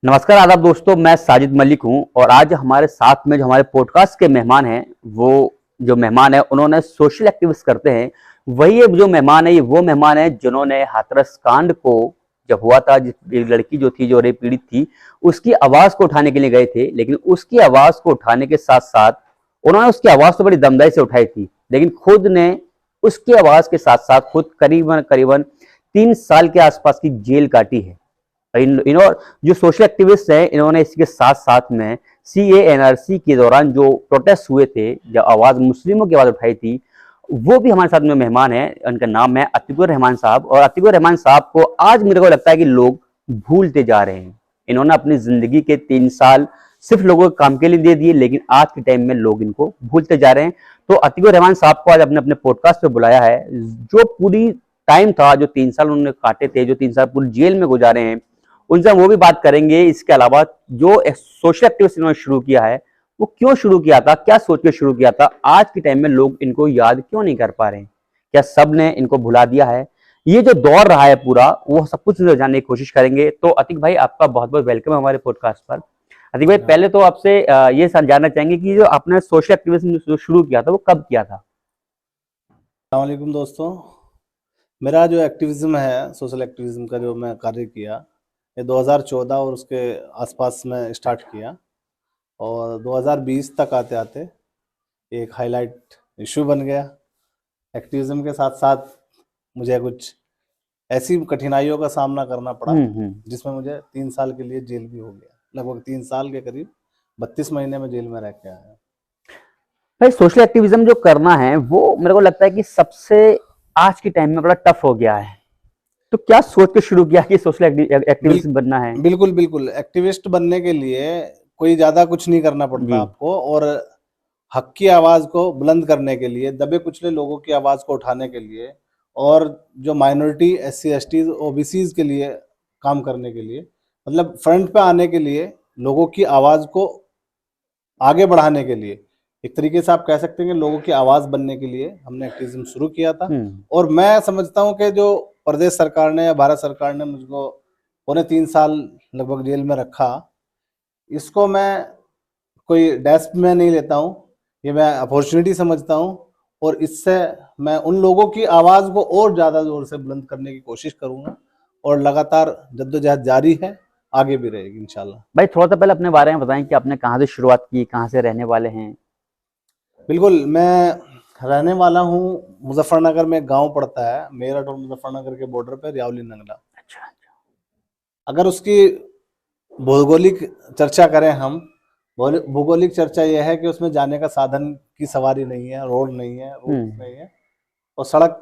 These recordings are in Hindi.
नमस्कार आदाब दोस्तों, मैं साजिद मलिक हूं और आज हमारे साथ में जो हमारे पॉडकास्ट के मेहमान हैं, वो जो मेहमान है उन्होंने सोशल एक्टिविस्ट करते हैं। वही जो मेहमान है, ये वो मेहमान है जिन्होंने हाथरस कांड को जब हुआ था, एक लड़की जो थी, जो रेप पीड़ित थी, उसकी आवाज को उठाने के लिए गए थे। लेकिन उसकी आवाज को उठाने के साथ साथ उन्होंने उसकी आवाज तो बड़ी दमदाई से उठाई थी, लेकिन खुद ने उसकी आवाज के साथ साथ खुद करीबन करीबन 3 साल के आसपास की जेल काटी है। जो सोशल एक्टिविस्ट हैं, इन्होंने इसके साथ साथ में CANRC के दौरान जो प्रोटेस्ट हुए थे, जब आवाज मुस्लिमों की आवाज उठाई थी, वो भी हमारे साथ में मेहमान है। उनका नाम है अतीकुर रहमान साहब। और अतीकुर रहमान साहब को आज मेरे को लगता है कि लोग भूलते जा रहे हैं। इन्होंने अपनी जिंदगी के 3 साल सिर्फ लोगों के काम के लिए दे दिए, लेकिन आज के टाइम में लोग इनको भूलते जा रहे हैं। तो अतीकुर रहमान साहब को आज अपने अपने पॉडकास्ट पे बुलाया है। जो पूरी टाइम था, जो 3 साल उन्होंने काटे थे, जो 3 साल पूरी जेल में गुजारे हैं, उनसे हम वो भी बात करेंगे। इसके अलावा जो सोशल एक्टिविस्ट इन्होंने शुरू किया है, वो क्यों शुरू किया था, क्या सोच के शुरू किया था, आज के टाइम में लोग इनको याद क्यों नहीं कर पा रहे हैं, क्या सब ने इनको भुला दिया है, ये जो दौर रहा है पूरा, वो सब कुछ जानने की कोशिश करेंगे। तो अतीक भाई, आपका बहुत बहुत वेलकम है हमारे पॉडकास्ट पर। अतीक भाई, पहले तो आपसे ये जानना चाहेंगे कि जो आपने सोशल एक्टिविज्म जो शुरू किया था, वो कब किया था? अस्सलाम वालेकुम दोस्तों, मेरा जो एक्टिविज्म है, सोशल एक्टिविज्म का जो मैं कार्य किया, ये 2014 और उसके आसपास में स्टार्ट किया और 2020 तक आते आते एक हाईलाइट इशू बन गया। एक्टिविज्म के साथ साथ मुझे कुछ ऐसी कठिनाइयों का सामना करना पड़ा जिसमें मुझे 3 साल के लिए जेल भी हो गया। लगभग 3 साल के करीब 32 महीने में जेल में रह के आया। भाई, सोशल एक्टिविज्म जो करना है, वो मेरे को लगता है कि सबसे आज के टाइम में बड़ा टफ हो गया है। तो क्या सोच के शुरू किया कि सोशल एक्टिविस्ट बनना है? बिल्कुल बिल्कुल, एक्टिविस्ट बनने के लिए कोई ज्यादा कुछ नहीं करना पड़ता आपको, और हक की आवाज को बुलंद करने के लिए, दबे कुचले लोगों की आवाज को उठाने के लिए, और जो माइनॉरिटी SC ST OBCs के लिए काम करने के लिए, मतलब फ्रंट पे आने के लिए, लोगों की आवाज को आगे बढ़ाने के लिए, एक तरीके से आप कह सकते हैं कि लोगों की आवाज बनने के लिए हमने एक्टिविज्म शुरू किया था। और मैं समझता हूं कि जो प्रदेश सरकार ने या भारत सरकार ने मुझको 3.25 साल लगभग जेल में रखा, इसको मैं कोई डेस्क में नहीं लेता हूं, ये मैं अपॉर्चुनिटी समझता हूं, और इससे मैं उन लोगों की आवाज को और ज्यादा जोर से बुलंद करने की कोशिश करूंगा, और लगातार जद्दोजहद जारी है, आगे भी रहेगी इंशाल्लाह। भाई, थोड़ा सा पहले अपने बारे में बताएं कि आपने कहाँ से शुरुआत की, कहाँ से रहने वाले हैं? बिल्कुल, मैं रहने वाला हूँ मुजफ्फरनगर में। गांव पड़ता है मेरठ और मुजफ्फरनगर के बॉर्डर पे, रियावली नंगला। अच्छा। अगर उसकी भौगोलिक चर्चा करें हम, भौगोलिक चर्चा यह है कि उसमें जाने का साधन की सवारी नहीं है, रोड नहीं है, रूट नहीं है, और सड़क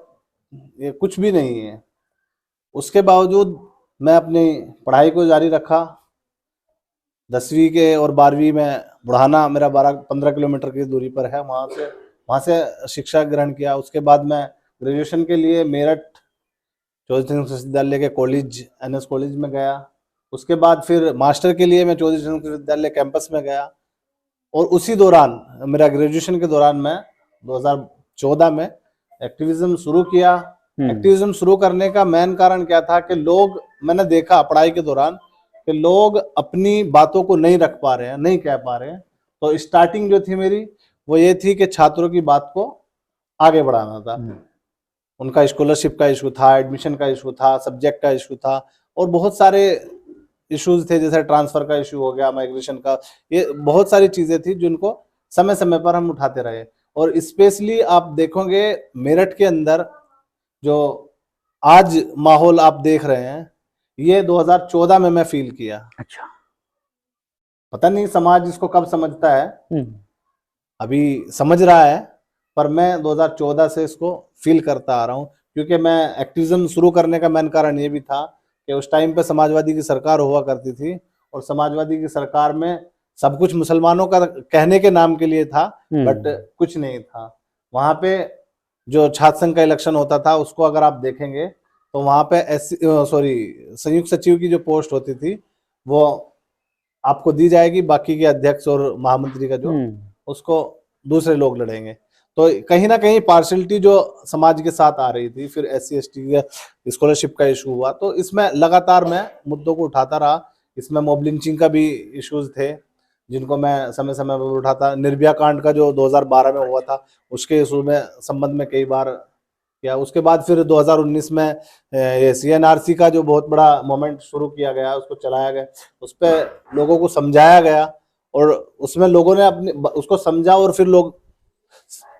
ये कुछ भी नहीं है। उसके बावजूद मैं अपनी पढ़ाई को जारी रखा। 10वीं के और 12वीं में बुढ़ाना मेरा 12-15 किलोमीटर की दूरी पर है, वहाँ से शिक्षा ग्रहण किया। उसके बाद मैं ग्रेजुएशन के लिए मेरठ चौधरी चरण विश्वविद्यालय के कॉलेज NS कॉलेज में गया। उसके बाद फिर मास्टर के लिए मैं चौधरी चरण विश्वविद्यालय कैंपस में गया, और उसी दौरान मेरा ग्रेजुएशन के दौरान मैं 2014 में एक्टिविज्म शुरू किया। एक्टिविज्म शुरू करने का मेन कारण क्या था कि मैंने देखा पढ़ाई के दौरान कि लोग अपनी बातों को नहीं रख पा रहे हैं, नहीं कह पा रहे हैं। तो स्टार्टिंग जो थी मेरी, वो ये थी कि छात्रों की बात को आगे बढ़ाना था। उनका स्कॉलरशिप का इशू था, एडमिशन का इशू था, सब्जेक्ट का इशू था, और बहुत सारे इश्यूज थे, जैसे ट्रांसफर का इशू हो गया, माइग्रेशन का, ये बहुत सारी चीजें थी जिनको समय समय पर हम उठाते रहे। और स्पेशली आप देखोगे मेरठ के अंदर जो आज माहौल आप देख रहे हैं, ये 2014 में मैं फील किया। अच्छा। पता नहीं समाज इसको कब समझता है, अभी समझ रहा है, पर मैं 2014 से इसको फील करता आ रहा हूँ। क्योंकि मैं एक्टिविज्म शुरू करने का मेन कारण ये भी था कि उस टाइम पे समाजवादी की सरकार हुआ करती थी, और समाजवादी की सरकार में सब कुछ मुसलमानों का कहने के नाम के लिए था, बट कुछ नहीं था। वहां पे जो छात्र संघ का इलेक्शन होता था, उसको अगर आप देखेंगे तो वहां पे संयुक्त सचिव की जो पोस्ट होती थी, वो आपको दी जाएगी, बाकी के अध्यक्ष और महामंत्री का जो उसको दूसरे लोग लड़ेंगे। तो कहीं ना कहीं पार्शलिटी जो समाज के साथ आ रही थी। फिर SC ST का स्कॉलरशिप का इशू हुआ, तो इसमें लगातार मैं मुद्दों को उठाता रहा। इसमें मॉब लिंचिंग का भी इश्यूज थे जिनको मैं समय समय पर उठाता। निर्भया कांड का जो 2012 में हुआ था उसके इशू में संबंध में कई बार किया। उसके बाद फिर 2019 में ये CNRC का जो बहुत बड़ा मोमेंट शुरू किया गया, उसको चलाया गया, उस पर लोगों को समझाया गया और उसमें लोगों ने अपने उसको समझा और फिर लोग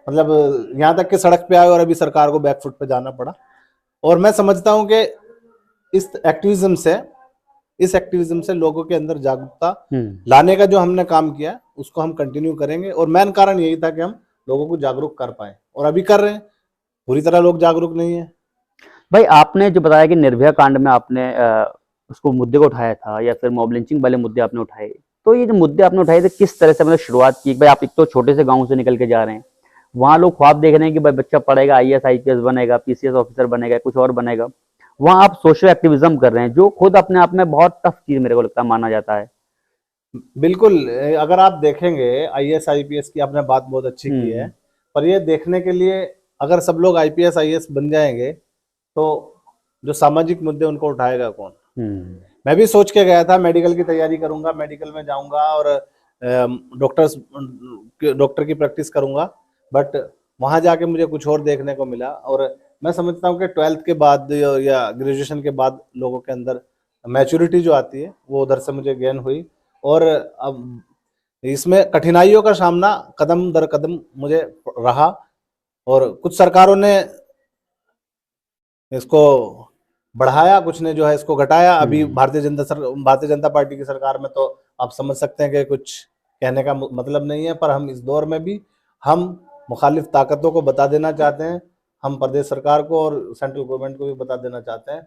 मतलब यहाँ तक कि सड़क पे आए और अभी सरकार को बैकफुट पे जाना पड़ा। और मैं समझता हूँ कि इस एक्टिविज्म से लोगों के अंदर जागरूकता लाने का जो हमने काम किया उसको हम कंटिन्यू करेंगे। और मेन कारण यही था कि हम लोगों को जागरूक कर पाए और अभी कर रहे हैं। पूरी तरह लोग जागरूक नहीं है। भाई आपने जो बताया कि निर्भया कांड में आपने उसको मुद्दे को उठाया था या फिर मॉब लिंचिंग वाले मुद्दे आपने उठाए, तो ये जो मुद्दे आपने उठाए थे किस तरह से मतलब शुरुआत की? भाई आप एक तो छोटे से गांव से निकल के जा रहे हैं, वहाँ लोग ख्वाब देख रहे हैं कि भाई बच्चा पढ़ेगा IAS IPS बनेगा, PCS ऑफिसर बनेगा, कुछ और बनेगा। वहाँ आप सोशल एक्टिविज्म कर रहे हैं जो खुद अपने आप में बहुत टफ चीज मेरे को लगता है माना जाता है। बिल्कुल, अगर आप देखेंगे IAS IPS की आपने बात बहुत अच्छी की है, पर ये देखने के लिए अगर सब लोग IPS IAS बन जाएंगे तो जो सामाजिक मुद्दे उनको उठाएगा कौन? मैं भी सोच के गया था मेडिकल की तैयारी करूंगा, मेडिकल में जाऊंगा और डॉक्टर की प्रैक्टिस करूंगा, बट वहां जाके मुझे कुछ और देखने को मिला। और मैं समझता हूँ कि 12th के बाद या ग्रेजुएशन के बाद लोगों के अंदर मैच्योरिटी जो आती है वो उधर से मुझे गेन हुई। और अब इसमें कठिनाइयों का सामना कदम दर कदम मुझे रहा और कुछ सरकारों ने इसको बढ़ाया, कुछ ने जो है इसको घटाया। अभी भारतीय जनता पार्टी की सरकार में तो आप समझ सकते हैं कि कुछ कहने का मतलब नहीं है, पर हम इस दौर में भी हम मुखालिफ ताकतों को बता देना चाहते हैं, हम प्रदेश सरकार को और सेंट्रल गवर्नमेंट को भी बता देना चाहते हैं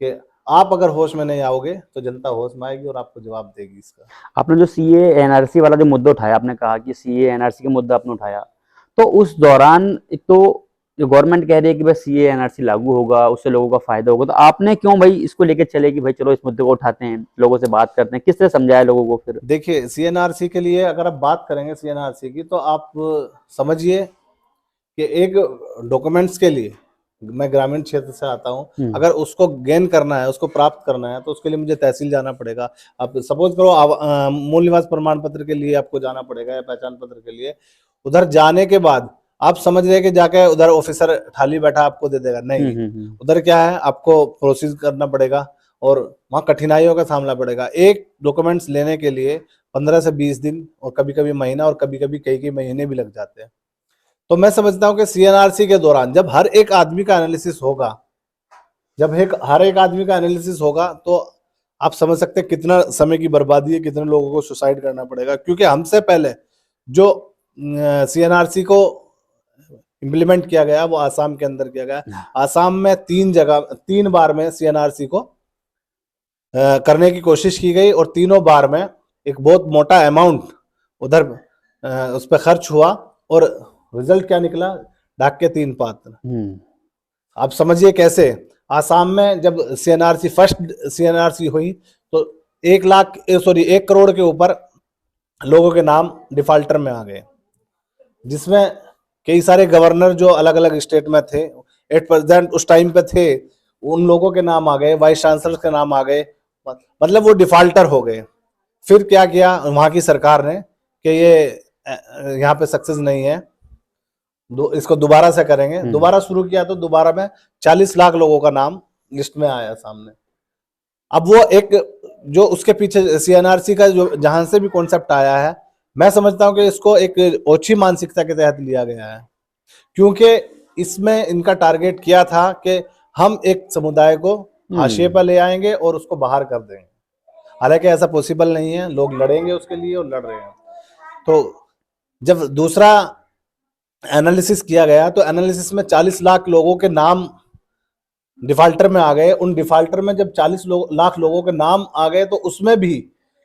कि आप अगर होश में नहीं आओगे तो जनता होश में आएगी और आपको जवाब देगी इसका। आपने जो CA NRC वाला जो मुद्दा उठाया, आपने कहा कि CA NRC का मुद्दा आपने उठाया, तो उस दौरान एक तो जो गवर्नमेंट कह रही है कि भाई CA NRC लागू होगा, उससे लोगों का फायदा होगा, तो आपने क्यों भाई इसको लेके चले कि भाई चलो इस मुद्दे को उठाते हैं, लोगों से बात करते हैं, किस तरह समझाया लोगों को? फिर देखिए, CNRC के लिए अगर आप बात करेंगे CNRC की, तो आप समझिए कि एक डॉक्यूमेंट्स के लिए, मैं ग्रामीण क्षेत्र से आता हूँ, अगर उसको गेन करना है, उसको प्राप्त करना है, तो उसके लिए मुझे तहसील जाना पड़ेगा। आप सपोज करो मूल निवास प्रमाण पत्र के लिए आपको जाना पड़ेगा या पहचान पत्र के लिए। उधर जाने के बाद आप समझ रहे कि जाके उधर ऑफिसर थाली बैठा आपको दे देगा, नहीं। उधर क्या है, आपको प्रोसेस करना पड़ेगा और वहाँ कठिनाइयों का सामना पड़ेगा। एक डॉक्यूमेंट्स लेने के लिए 15 से 20 दिन और कभी कभी महीना और कभी कभी कई महीने भी लग जाते हैं। तो मैं समझता हूँ कि CNRC के दौरान जब हर एक आदमी का एनालिसिस होगा, तो आप समझ सकते हैं कितना समय की बर्बादी है, कितने लोगों को सुसाइड करना पड़ेगा। क्योंकि हमसे पहले जो CNRC को इम्प्लीमेंट किया गया वो आसाम के अंदर किया गया। आसाम में 3 बार में CNRC को करने की कोशिश की गई और तीनों बार में एक बहुत मोटा अमाउंट उधर उस पर खर्च हुआ और रिजल्ट क्या निकला? डाक के 3 पात्र। आप समझिए कैसे। आसाम में जब फर्स्ट CNRC हुई तो 1 करोड़ के ऊपर लोगों के नाम डिफाल्टर में आ गए, जिसमें कई सारे गवर्नर जो अलग अलग स्टेट में थे, एट प्रेजेंट उस टाइम पे थे, उन लोगों के नाम आ गए, वाइस चांसलर के नाम आ गए, मतलब वो डिफाल्टर हो गए। फिर क्या किया वहां की सरकार ने कि ये यहाँ पे सक्सेस नहीं है, इसको दोबारा से करेंगे। दोबारा शुरू किया तो दोबारा में 40 लाख लोगों का नाम लिस्ट में आया सामने। अब वो एक जो उसके पीछे CNRC का जो जहां से भी कॉन्सेप्ट आया है, मैं समझता हूं कि इसको एक ओछी मानसिकता के तहत लिया गया है, क्योंकि इसमें इनका टारगेट किया था कि हम एक समुदाय को हाशिए पर ले आएंगे और उसको बाहर कर देंगे। हालांकि ऐसा पॉसिबल नहीं है, लोग लड़ेंगे उसके लिए और लड़ रहे हैं। तो जब दूसरा एनालिसिस किया गया तो एनालिसिस में 40 लाख लोगों के नाम डिफाल्टर में आ गए। उन डिफाल्टर में जब 40 लाख लोगों के नाम आ गए तो उसमें भी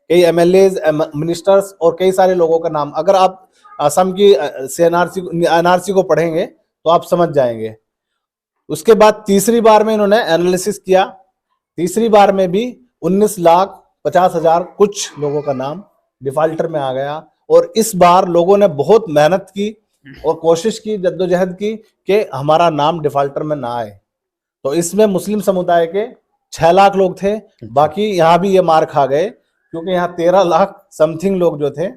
कई MLAs, मिनिस्टर्स और कई सारे लोगों का नाम, अगर आप असम की NRC को पढ़ेंगे तो आप समझ जाएंगे। उसके बाद तीसरी बार में इन्होंने एनालिसिस किया, तीसरी बार में भी 19,50,000 कुछ लोगों का नाम डिफाल्टर में आ गया। और इस बार लोगों ने बहुत मेहनत की और कोशिश की, जद्दोजहद की कि हमारा नाम डिफाल्टर में ना आए। तो इसमें मुस्लिम समुदाय के 6 लाख लोग थे, बाकी यहाँ भी ये मार खा गए। क्योंकि यहाँ 13 लाख समथिंग लोग जो थे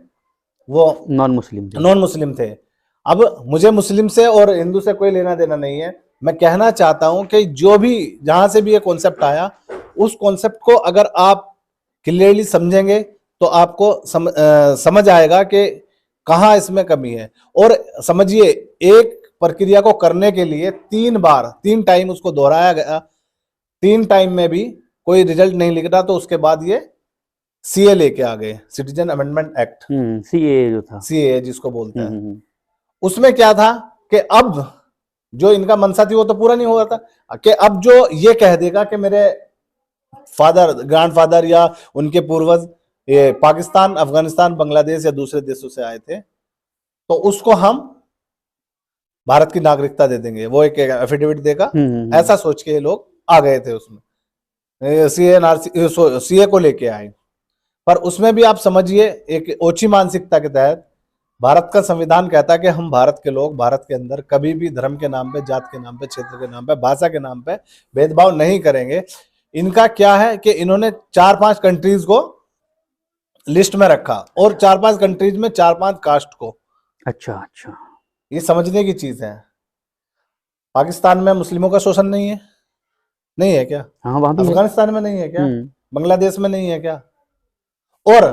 वो नॉन मुस्लिम थे। नॉन मुस्लिम थे। अब मुझे मुस्लिम से और हिंदू से कोई लेना देना नहीं है। मैं कहना चाहता हूं कि जो भी जहां से भी ये कॉन्सेप्ट आया, उस कॉन्सेप्ट को अगर आप क्लियरली समझेंगे तो आपको समझ आएगा कि कहाँ इसमें कमी है। और समझिए, एक प्रक्रिया को करने के लिए 3 टाइम उसको दोहराया गया, 3 टाइम में भी कोई रिजल्ट नहीं लिख रहा, तो उसके बाद ये सीए लेके आ गए, सिटीजन अमेंडमेंट एक्ट, सीए जो था, सीए जिसको बोलते हैं। उसमें क्या था कि अब जो इनका मनसा थी वो तो पूरा नहीं हो रहा था, कि अब जो ये कह देगा कि मेरे फादर, ग्रैंडफादर या उनके पूर्वज ये पाकिस्तान, अफगानिस्तान, बांग्लादेश या दूसरे देशों से आए थे, तो उसको हम भारत की नागरिकता दे देंगे, वो एक एफिडेविट देगा। ऐसा सोच के ये लोग आ गए थे उसमें, सीए को लेके आए। पर उसमें भी आप समझिए, एक ओछी मानसिकता के तहत भारत का संविधान कहता है कि हम भारत के लोग भारत के अंदर कभी भी धर्म के नाम पे, जात के नाम पे, क्षेत्र के नाम पे, भाषा के नाम पे भेदभाव नहीं करेंगे। इनका क्या है कि इन्होंने 4-5 कंट्रीज को लिस्ट में रखा, और 4-5 कंट्रीज में 4-5 कास्ट को। अच्छा, ये समझने की चीज है। पाकिस्तान में मुस्लिमों का शोषण नहीं है? नहीं है क्या? हाँ, वहां भी है। अफगानिस्तान में नहीं है क्या? बांग्लादेश में नहीं है क्या? और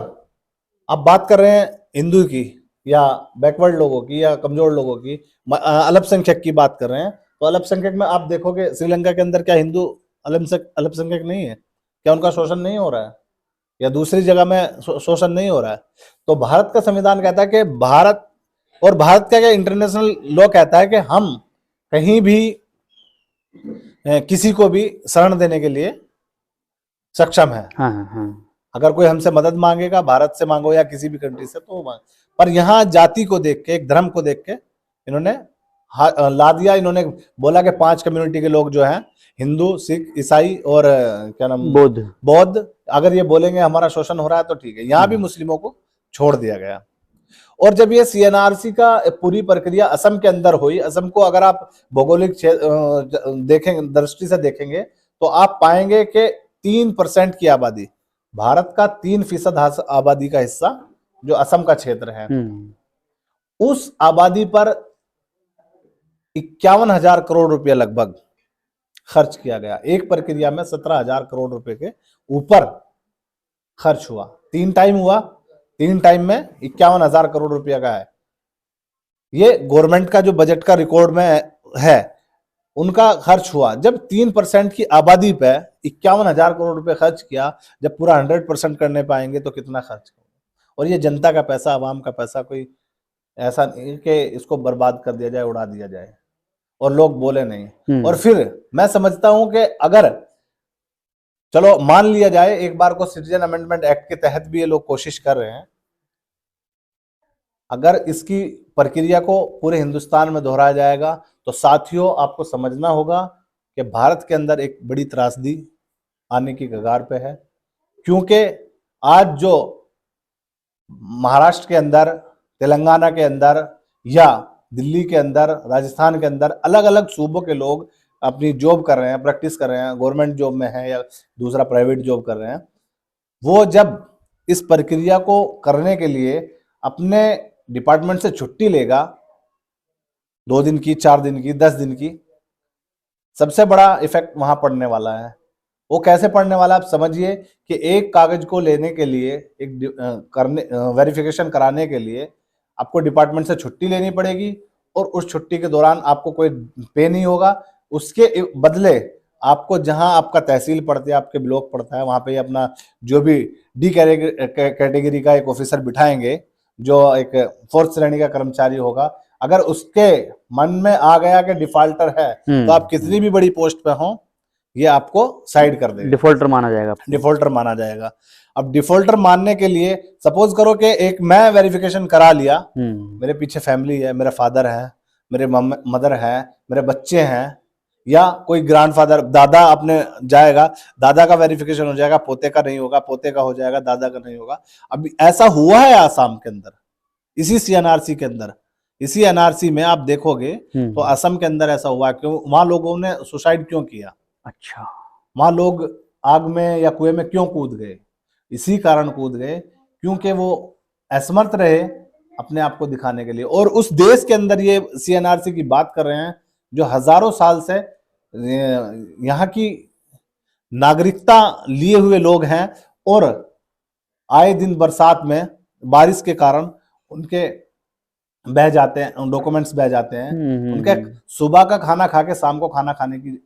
अब बात कर रहे हैं हिंदू की, या बैकवर्ड लोगों की, या कमजोर लोगों की, अल्पसंख्यक की बात कर रहे हैं, तो अल्पसंख्यक में आप देखोगे श्रीलंका के अंदर क्या हिंदू अल्पसंख्यक नहीं है क्या? उनका शोषण नहीं हो रहा है? या दूसरी जगह में शोषण नहीं हो रहा है? तो भारत का संविधान कहता है कि भारत, और भारत का क्या इंटरनेशनल लॉ कहता है कि हम कहीं भी किसी को भी शरण देने के लिए सक्षम है। हाँ। अगर कोई हमसे मदद मांगेगा, भारत से मांगो या किसी भी कंट्री से, तो मांग। पर यहाँ जाति को देख के, एक धर्म को देख के इन्होंने ला दिया। इन्होंने बोला कि 5 कम्युनिटी के लोग जो हैं, हिंदू, सिख, ईसाई और क्या नाम, बौद्ध, अगर ये बोलेंगे हमारा शोषण हो रहा है तो ठीक है। यहाँ भी मुस्लिमों को छोड़ दिया गया। और जब ये सीएनआरसी का पूरी प्रक्रिया असम के अंदर हुई, असम को अगर आप भौगोलिक देखेंगे, दृष्टि से देखेंगे, तो आप पाएंगे कि 3% की आबादी, भारत का 3% आबादी का हिस्सा जो असम का क्षेत्र है, उस आबादी पर 51,000 करोड़ रुपया लगभग खर्च किया गया। एक प्रक्रिया में 17,000 करोड़ रुपए के ऊपर खर्च हुआ। 3 टाइम हुआ, 3 टाइम में 51,000 करोड़ रुपया का है। ये गवर्नमेंट का जो बजट का रिकॉर्ड में है, उनका खर्च हुआ। जब 3% की आबादी पे 51,000 करोड़ रुपए खर्च किया, जब पूरा 100% करने पाएंगे तो कितना खर्च करेंगे? और ये जनता का पैसा, आवाम का पैसा, कोई ऐसा नहीं कि इसको बर्बाद कर दिया जाए, उड़ा दिया जाए और लोग बोले नहीं। और फिर मैं समझता हूं कि अगर चलो मान लिया जाए एक बार को, सिटीजन अमेंडमेंट एक्ट के तहत भी ये लोग कोशिश कर रहे हैं, अगर इसकी प्रक्रिया को पूरे हिंदुस्तान में दोहराया जाएगा तो साथियों आपको समझना होगा कि भारत के अंदर एक बड़ी त्रासदी आने की कगार पे है। क्योंकि आज जो महाराष्ट्र के अंदर, तेलंगाना के अंदर, या दिल्ली के अंदर, राजस्थान के अंदर अलग अलग सूबों के लोग अपनी जॉब कर रहे हैं, प्रैक्टिस कर रहे हैं, गवर्नमेंट जॉब में है या दूसरा प्राइवेट जॉब कर रहे हैं, वो जब इस प्रक्रिया को करने के लिए अपने डिपार्टमेंट से छुट्टी लेगा, 2 दिन की, 4 दिन की, 10 दिन की, सबसे बड़ा इफेक्ट वहां पड़ने वाला है। वो कैसे पड़ने वाला आप समझिए कि एक कागज को लेने के लिए, वेरिफिकेशन कराने के लिए आपको डिपार्टमेंट से छुट्टी लेनी पड़ेगी, और उस छुट्टी के दौरान आपको कोई पे नहीं होगा। उसके बदले आपको, जहां आपका तहसील पड़ती है, आपके ब्लॉक पड़ता है, वहां पे अपना जो भी डी कैटेगरी का एक ऑफिसर बिठाएंगे, जो एक 4th श्रेणी का कर्मचारी होगा। अगर उसके मन में आ गया कि डिफॉल्टर है, तो आप कितनी भी बड़ी पोस्ट पे हो, ये आपको साइड कर देगा, डिफॉल्टर माना जाएगा। अब डिफॉल्टर मानने के लिए सपोज करो कि एक मैं वेरिफिकेशन करा लिया, मेरे पीछे फैमिली है, मेरे फादर है, मेरे मदर है, मेरे बच्चे हैं, या कोई ग्रैंडफादर, दादा अपने जाएगा, दादा का वेरिफिकेशन हो जाएगा, पोते का नहीं होगा, पोते का हो जाएगा, दादा का नहीं होगा। अब ऐसा हुआ है आसाम के अंदर, इसी सीएनआरसी के अंदर, इसी एनआरसी में आप देखोगे तो असम के अंदर ऐसा हुआ। क्यों? वहां लोगों ने सुसाइड क्यों किया? अच्छा, वहां लोग आग में या कुएं में क्यों कूद गए? इसी कारण कूद गए क्योंकि वो असमर्थ रहे अपने आप को दिखाने के लिए। और उस देश के अंदर ये सीएनआरसी की बात कर रहे हैं जो हजारों साल से यहाँ की नागरिकता लिए हुए लोग हैं, और आए दिन बरसात में बारिश के कारण उनके बह जाते हैं, डॉक्यूमेंट्स बह जाते हैं। उनके सुबह का खाना खा के शाम को खाना खाने की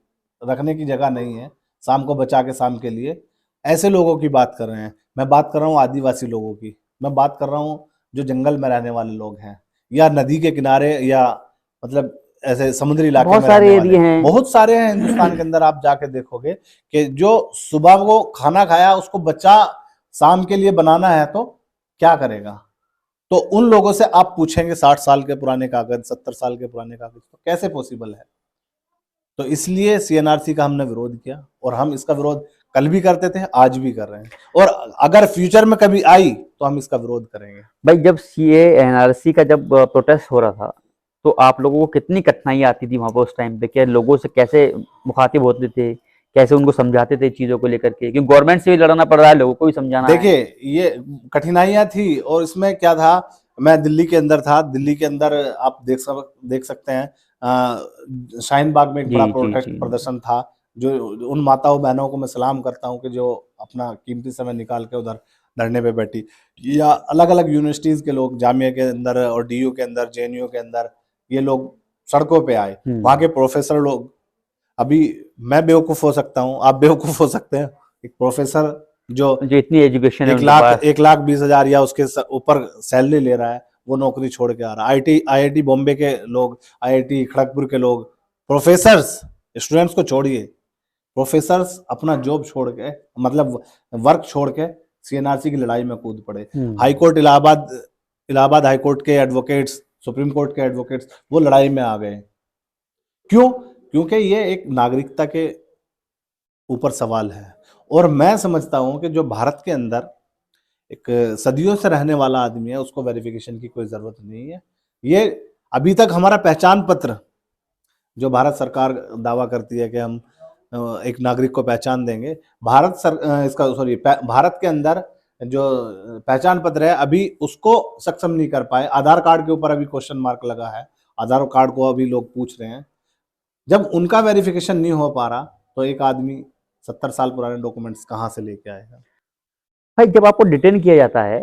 रखने की जगह नहीं है, शाम को बचा के शाम के लिए। ऐसे लोगों की बात कर रहे हैं। मैं बात कर रहा हूँ आदिवासी लोगों की, मैं बात कर रहा हूँ जो जंगल में रहने वाले लोग हैं, या नदी के किनारे, या मतलब ऐसे समुद्री इलाके बहुत में सारे रहने वाले एरिया हैं। बहुत सारे हैं हिंदुस्तान के अंदर। आप जाके देखोगे कि जो सुबह को खाना खाया उसको बचा शाम के लिए बनाना है तो क्या करेगा। तो उन लोगों से आप पूछेंगे 60 साल के पुराने कागज, 70 साल के पुराने कागज, तो कैसे पॉसिबल है। तो इसलिए सीएनआरसी का हमने विरोध किया, और हम इसका विरोध कल भी करते थे, आज भी कर रहे हैं, और अगर फ्यूचर में कभी आई तो हम इसका विरोध करेंगे। भाई जब सीए एनआरसी का जब प्रोटेस्ट हो रहा था तो आप लोगों को कितनी कठिनाई आती थी वहां पर उस टाइम पे? क्या लोगों से कैसे मुखातिब होते थे, कैसे उनको समझाते थे चीजों को लेकर के? क्योंकि गवर्नमेंट से भी लड़ना पड़ रहा है, लोगों को भी समझाना है। देखिए ये कठिनाइयां थी, और इसमें क्या था, मैं दिल्ली के अंदर था। दिल्ली के अंदर आप देख सकते हैं शाहीन बाग में एक जी बड़ा जी प्रोटेस्ट जी। प्रदर्शन था। जो उन माताओं बहनों को मैं सलाम करता हूं कि जो अपना कीमती समय निकाल के उधर धरने पे बैठी, या अलग अलग यूनिवर्सिटीज के लोग, जामिया के अंदर और डीयू के अंदर, जेएनयू के अंदर, ये लोग सड़कों पे आए। वहां के प्रोफेसर लोग, अभी मैं बेवकूफ हो सकता हूँ, आप बेवकूफ हो सकते हैं, एक प्रोफेसर जो इतनी एजुकेशन है उनके पास, 1,20,000 या उसके ऊपर सैलरी ले रहा है, वो नौकरी छोड़ के आ रहा है। आईआईटी बॉम्बे के लोग, आईआईटी खड़गपुर के लोग, प्रोफेसर्स, स्टूडेंट्स को छोड़िए, प्रोफेसर्स अपना जॉब छोड़ के, मतलब वर्क छोड़ के सीएनआरसी की लड़ाई में कूद पड़े। हाईकोर्ट इलाहाबाद हाईकोर्ट के एडवोकेट्स, सुप्रीम कोर्ट के एडवोकेट्स वो लड़ाई में आ गए। क्यों? क्योंकि ये एक नागरिकता के ऊपर सवाल है। और मैं समझता हूं कि जो भारत के अंदर एक सदियों से रहने वाला आदमी है, उसको वेरिफिकेशन की कोई जरूरत नहीं है। ये अभी तक हमारा पहचान पत्र, जो भारत सरकार दावा करती है कि हम एक नागरिक को पहचान देंगे, भारत के अंदर जो पहचान पत्र है अभी उसको सक्षम नहीं कर पाए। आधार कार्ड के ऊपर अभी क्वेश्चन मार्क लगा है, आधार कार्ड को अभी लोग पूछ रहे हैं। जब उनका वेरिफिकेशन नहीं हो पा रहा तो एक आदमी 70 साल पुराने डॉक्यूमेंट्स कहाँ से लेके आएगा। भाई जब आपको डिटेन किया जाता है,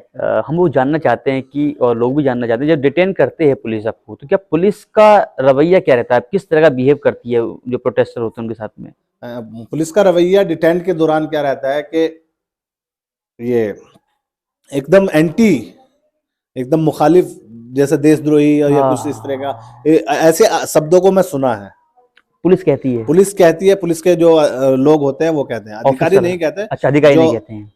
हम वो जानना चाहते हैं कि, और लोग भी जानना चाहते हैं, जब डिटेन करते हैं पुलिस आपको, तो क्या पुलिस का रवैया क्या रहता है? किस तरह का बिहेव करती है जो प्रोटेस्टर होते हैं उनके साथ में? पुलिस का रवैया डिटेन के दौरान क्या रहता है कि ये एकदम एंटी, एकदम मुखालिफ, जैसे देशद्रोही या कुछ इस तरह का ऐसे शब्दों को मैं सुना है। पुलिस कहती है, पुलिस के जो लोग होते हैं वो कहते हैं, अधिकारी नहीं कहते। अच्छा, अधिकारी नहीं कहते हैं,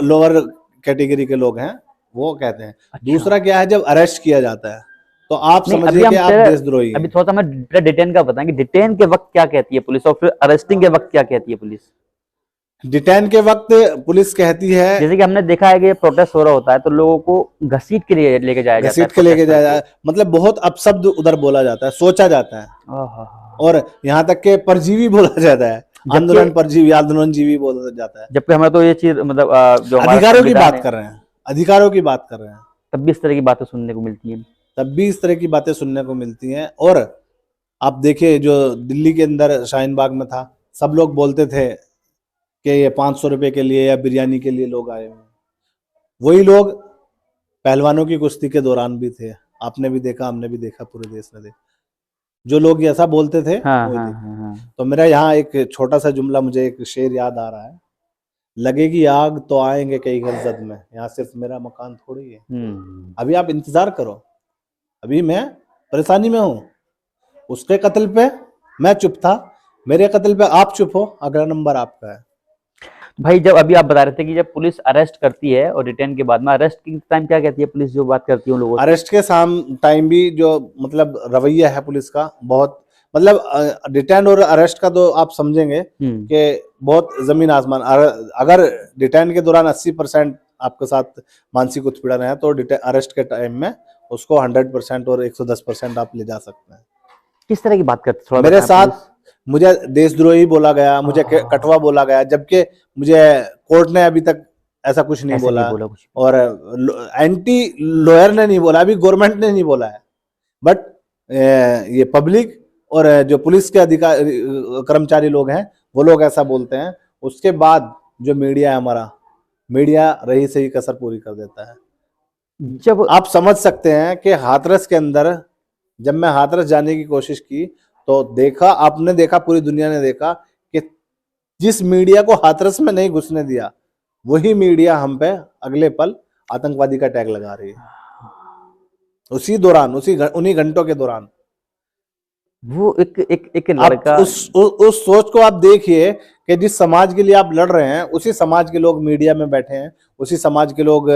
लोअर कैटेगरी के लोग हैं वो कहते हैं। अच्छा। दूसरा क्या है, जब अरेस्ट किया जाता है तो आप नहीं, समझिए कि आप देशद्रोही हैं। अभी थोड़ा सा हमें डिटेन का बताएं कि डिटेन के वक्त क्या कहती है पुलिस, और फिर अरेस्टिंग के वक्त क्या कहती है पुलिस? डिटेन के वक्त पुलिस कहती है, जैसे कि हमने देखा है कि प्रोटेस्ट हो रहा होता है तो लोगों को घसीट के लिए लेके जाया जाता है, घसीट के लेके जाया, मतलब बहुत अपशब्द उधर बोला जाता है, सोचा जाता है, और यहाँ तक के परजीवी बोला जाता है, आंदोलन परजीवी, आंदोलनजीवी बोला जाता है। जबकि हमें तो ये चीज, मतलब जो अधिकारों की बात कर रहे हैं, अधिकारों की बात कर रहे हैं, तब भी इस तरह की बातें सुनने को मिलती हैं, तब भी इस तरह की बातें सुनने को मिलती हैं। और आप देखिए जो दिल्ली के अंदर शाहीन बाग में था, सब लोग बोलते थे कि ये 500 रुपए के लिए या बिरयानी के लिए लोग आए हुए हैं। वही लोग पहलवानों की कुश्ती के दौरान भी थे, आपने भी देखा, हमने भी देखा, पूरे देश ने देखा, जो लोग ऐसा बोलते थे। तो मेरा यहाँ एक छोटा सा जुमला, मुझे एक शेर याद आ रहा है, लगेगी आग तो आएंगे कई गलजद में, यहाँ सिर्फ मेरा मकान थोड़ी है, अभी आप इंतजार करो, अभी मैं परेशानी में हूँ। उसके कत्ल पे मैं चुप था, मेरे कत्ल पे आप चुप हो, अगला नंबर आपका है। भाई जब अभी आप बता रहे थे कि जब पुलिस अरेस्ट करती है और डिटेन के बाद में, अरेस्ट के टाइम क्या कहती है पुलिस, जो बात करती है उन लोगों से? अरेस्ट के टाइम भी जो मतलब रवैया है पुलिस का, बहुत मतलब डिटेन और अरेस्ट का तो आप समझेंगे कि बहुत जमीन आसमान। अगर डिटेन के दौरान 80% आपके साथ मानसिक उत्पीड़न है तो अरेस्ट के टाइम में उसको 100% और 110% आप ले जा सकते हैं। किस तरह की बात करते थोड़ा मेरे साथ मुझे देशद्रोही बोला गया, मुझे कटवा बोला गया, जबकि मुझे कोर्ट ने अभी तक ऐसा कुछ नहीं ऐसे बोला, नहीं बोला कुछ। और एंटी लॉयर ने नहीं बोला, अभी गवर्नमेंट ने नहीं बोला है, बट ये पब्लिक और जो पुलिस के अधिकारी कर्मचारी लोग हैं वो लोग ऐसा बोलते हैं। उसके बाद जो मीडिया है हमारा, मीडिया रही सही कसर पूरी कर देता है। जब आप समझ सकते हैं कि हाथरस के अंदर, जब मैं हाथरस जाने की कोशिश की तो देखा, आपने देखा, पूरी दुनिया ने देखा कि जिस मीडिया को हाथरस में नहीं घुसने दिया, वही मीडिया हम पे अगले पल आतंकवादी का टैग लगा रही है। उसी दौरान, उन्हीं घंटों के दौरान। वो एक एक एक आप लड़का, उस सोच को आप देखिए कि जिस समाज के लिए आप लड़ रहे हैं, उसी समाज के लोग मीडिया में बैठे हैं, उसी समाज के लोग